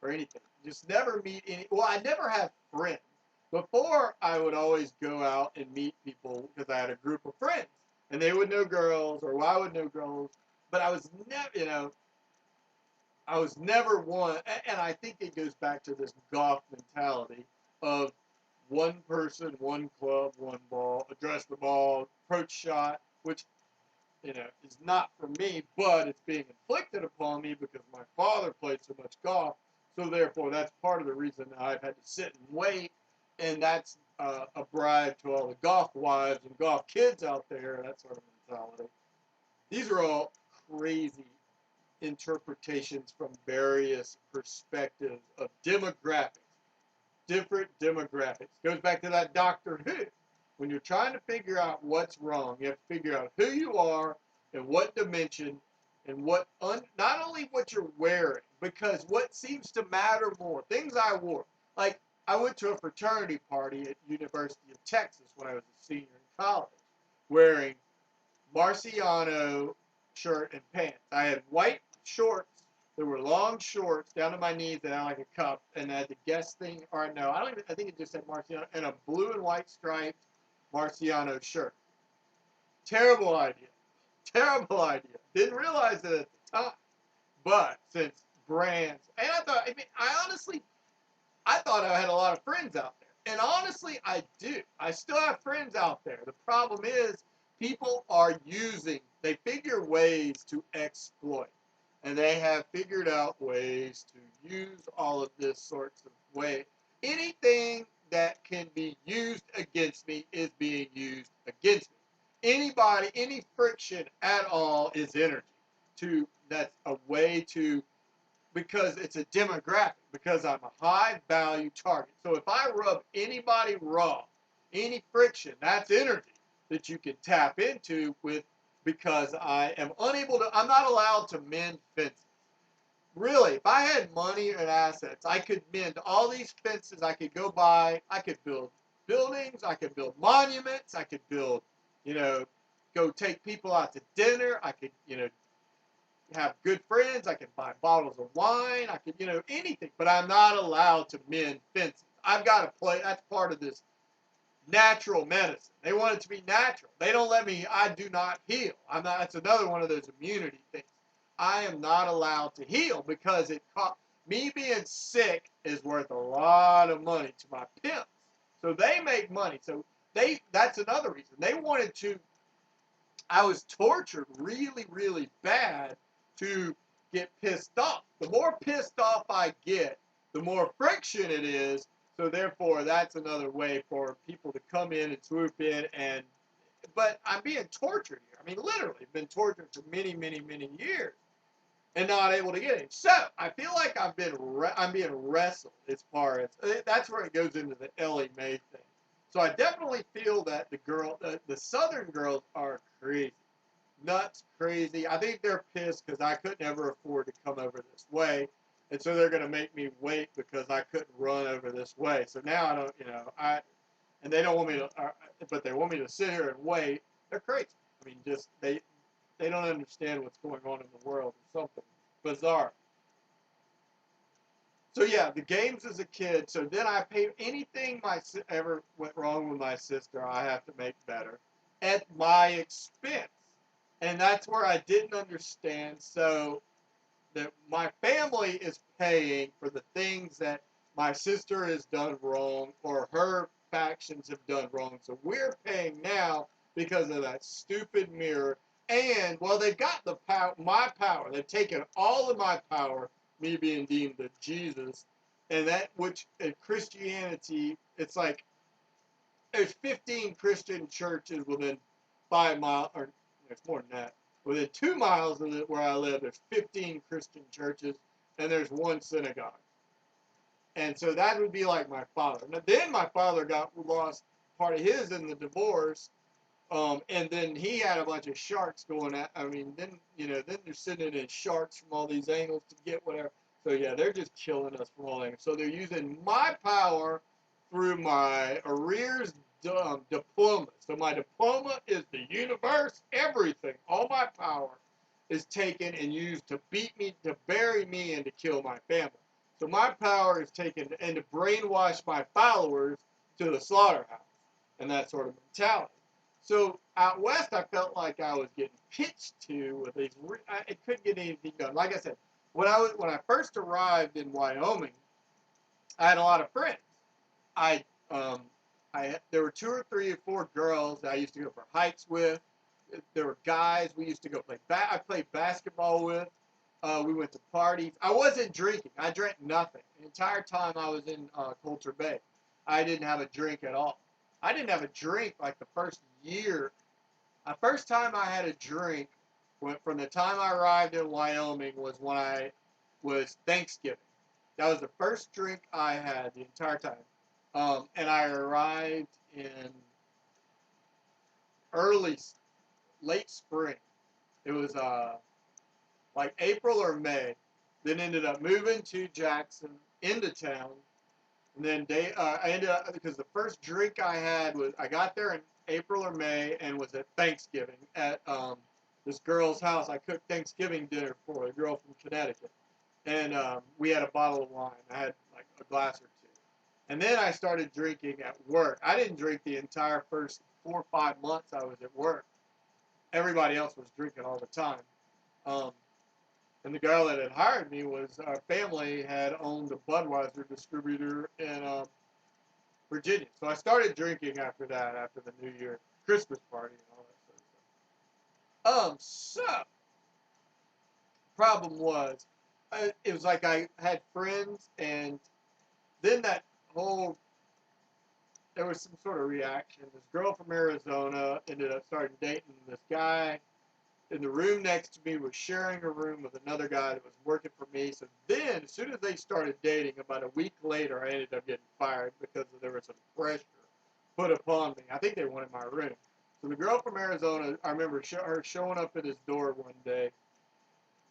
or anything. Just never meet any. Well, I never have friends. Before, I would always go out and meet people because I had a group of friends, and they would know girls, or I would know girls. But I was never, you know, I was never one, and I think it goes back to this golf mentality of one person, one club, one ball, address the ball, approach shot, which, you know, is not for me, but it's being inflicted upon me because my father played so much golf. So therefore, that's part of the reason that I've had to sit and wait, and that's a bribe to all the golf wives and golf kids out there, that sort of mentality. These are all crazy interpretations from various perspectives of demographics, different demographics. Goes back to that Doctor Who. When you're trying to figure out what's wrong, you have to figure out who you are and what dimension and not only what you're wearing, because what seems to matter more, things I wore. Like, I went to a fraternity party at University of Texas when I was a senior in college, wearing Marciano shirt and pants. I had white shorts that were long shorts down to my knees that had like a cup, and I had the guest thing, or no, I don't even, I think it just said Marciano, and a blue and white striped Marciano shirt. Terrible idea. Terrible idea. Didn't realize it at the time. But since brands, and I thought, I mean, I thought I had a lot of friends out there. And honestly, I do. I still have friends out there. The problem is people are they figure ways to exploit. And they have figured out ways to use all of this sorts of way. Anything that can be used against me is being used against me. Anybody, any friction at all is energy. That's a way to because it's a demographic, because I'm a high value target. So if I rub anybody raw, any friction, that's energy that you can tap into with because I'm not allowed to mend fences. Really, if I had money and assets, I could mend all these fences. I could go buy, I could build buildings, I could build monuments, I could build, you know, go take people out to dinner, I could, you know, have good friends. I can buy bottles of wine. I can, you know, anything. But I'm not allowed to mend fences. I've got to play. That's part of this natural medicine. They want it to be natural. They don't let me. I do not heal. I'm not. That's another one of those immunity things. I am not allowed to heal because me being sick is worth a lot of money to my pimps. So they make money. So that's another reason. They wanted to I was tortured really, really bad to get pissed off. The more pissed off I get, the more friction it is. So therefore, that's another way for people to come in and swoop in. But I'm being tortured here. I mean, literally, been tortured for many, many, many years and not able to get it. So I feel like I'm being wrestled as far as that's where it goes into the Ellie Mae thing. So I definitely feel that the Southern girls are crazy, nuts, crazy. I think they're pissed because I couldn't ever afford to come over this way, and so they're gonna make me wait because I couldn't run over this way. So now I don't, and they don't want me to, but they want me to sit here and wait. They're crazy. I mean, just they don't understand what's going on in the world or something bizarre. So yeah, the games as a kid. So then I pay anything ever went wrong with my sister, I have to make better at my expense, and that's where I didn't understand. So that my family is paying for the things that my sister has done wrong or her factions have done wrong. So we're paying now because of that stupid mirror. And well, they've got the power, my power. They've taken all of my power, me being deemed a Jesus, and that which in Christianity, it's like there's 15 Christian churches within 5 miles, or it's more than that. Within 2 miles of where I live, there's 15 Christian churches, and there's one synagogue. And so that would be like my father. Now, then my father lost part of his in the divorce, and then he had a bunch of sharks going at. I mean, then they're sending in sharks from all these angles to get whatever. So yeah, they're just killing us from all angles. So they're using my power through my arrears diploma. So my diploma is the universe, everything. All my power is taken and used to beat me, to bury me, and to kill my family. So my power is taken and to brainwash my followers to the slaughterhouse and that sort of mentality. So out west, I felt like I was getting pitched to with these. It couldn't get anything done. Like I said, when I first arrived in Wyoming, I had a lot of friends. I um, there were 2 or 3 or 4 girls that I used to go for hikes with. There were guys we used to go play. I played basketball with. We went to parties. I wasn't drinking. I drank nothing the entire time I was in Coulter Bay. I didn't have a drink at all. I didn't have a drink like the first year. The first time I had a drink from the time I arrived in Wyoming was when I was Thanksgiving. That was the first drink I had the entire time. And I arrived in early, late spring. It was like April or May. Then ended up moving to Jackson, into town. And then I ended up, because the first drink I had was, I got there in April or May and was at Thanksgiving at this girl's house. I cooked Thanksgiving dinner for a girl from Connecticut. And we had a bottle of wine. I had like a glass or two. And then I started drinking at work. I didn't drink the entire first 4 or 5 months I was at work. Everybody else was drinking all the time. Um, and the girl that had hired me was, our family had owned a Budweiser distributor in Virginia. So I started drinking after that, after the New Year Christmas party and all that sort of stuff. So problem was, it was like I had friends, and then that whole, there was some sort of reaction. This girl from Arizona ended up starting dating this guy. In the room next to me was sharing a room with another guy that was working for me. So then, as soon as they started dating, about a week later, I ended up getting fired because there was some pressure put upon me. I think they wanted my room. So the girl from Arizona, I remember her showing up at his door one day,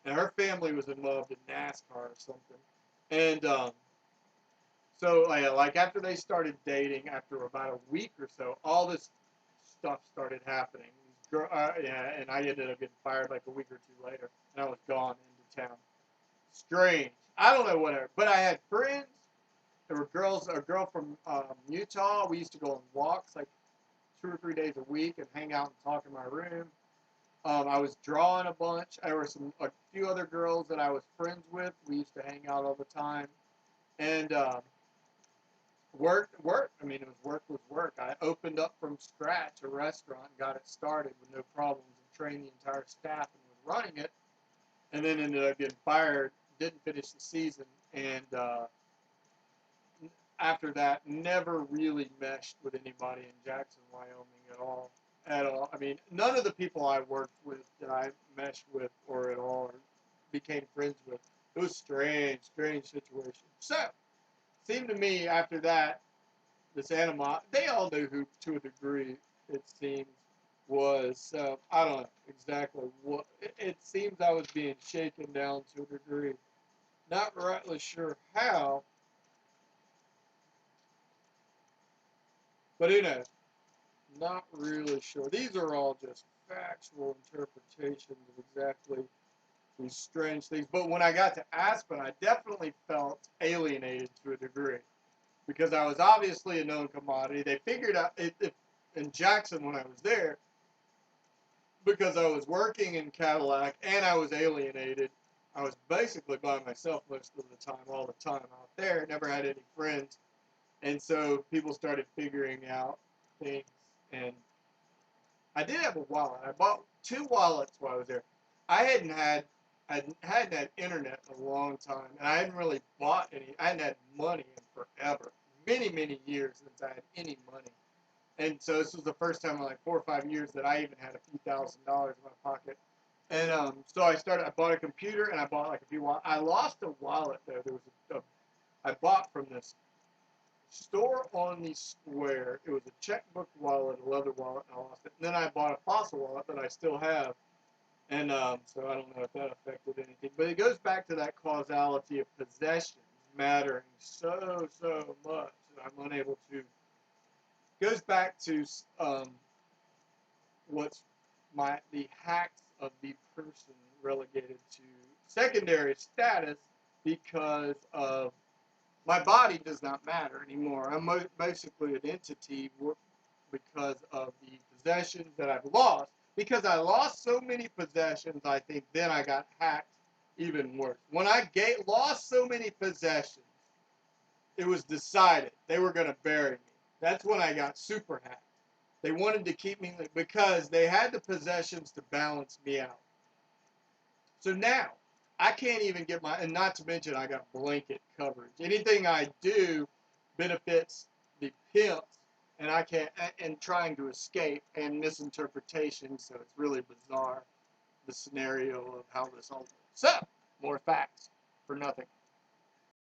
and her family was involved in NASCAR or something. And so like after they started dating, after about a week or so, all this stuff started happening. Yeah, and I ended up getting fired like a week or two later, and I was gone into town. Strange. I don't know whatever. But I had friends. There were girls. A girl from Utah. We used to go on walks like 2 or 3 days a week and hang out and talk in my room. I was drawing a bunch. There were a few other girls that I was friends with. We used to hang out all the time. And work. I mean, work was work. I opened up from scratch a restaurant, got it started with no problems, and trained the entire staff and was running it. And then ended up getting fired. Didn't finish the season, and after that, never really meshed with anybody in Jackson, Wyoming at all. At all. I mean, none of the people I worked with that I meshed with or at all or became friends with. It was strange situation. So, it seemed to me after that, this animosity. They all knew who, to a degree, it seems, was. So I don't know exactly what. It seems I was being shaken down to a degree. Not rightly sure how, but who knows? Not really sure. These are all just factual interpretations of exactly these strange things. But when I got to Aspen, I definitely felt alienated to a degree because I was obviously a known commodity. They figured out in Jackson when I was there, because I was working in Cadillac and I was alienated. I was basically by myself most of the time, all the time out there. Never had any friends, and so people started figuring out things. And I did have a wallet. I bought 2 wallets while I was there. I hadn't had internet in a long time, and I hadn't really bought any. I hadn't had money in forever, many years since I had any money. And so this was the first time in like 4 or 5 years that I even had a few $1,000s in my pocket. And so I bought a computer and I bought like a few wallets. I lost a wallet though. There was I bought from this store on the square. It was a checkbook wallet, a leather wallet, and I lost it. And then I bought a fossil wallet that I still have. And so I don't know if that affected anything. But it goes back to that causality of possessions mattering so much that I'm unable to. Goes back to what's the hacks of the person relegated to secondary status because of my body does not matter anymore. I'm basically an entity because of the possessions that I've lost. Because I lost so many possessions, I think then I got hacked even worse. When I lost so many possessions, it was decided they were going to bury me. That's when I got super hacked. They wanted to keep me because they had the possessions to balance me out. So now I can't even get and not to mention I got blanket coverage. Anything I do benefits the pimps, and I can't, and trying to escape and misinterpretation. So it's really bizarre, the scenario of how this all works. So more facts for nothing.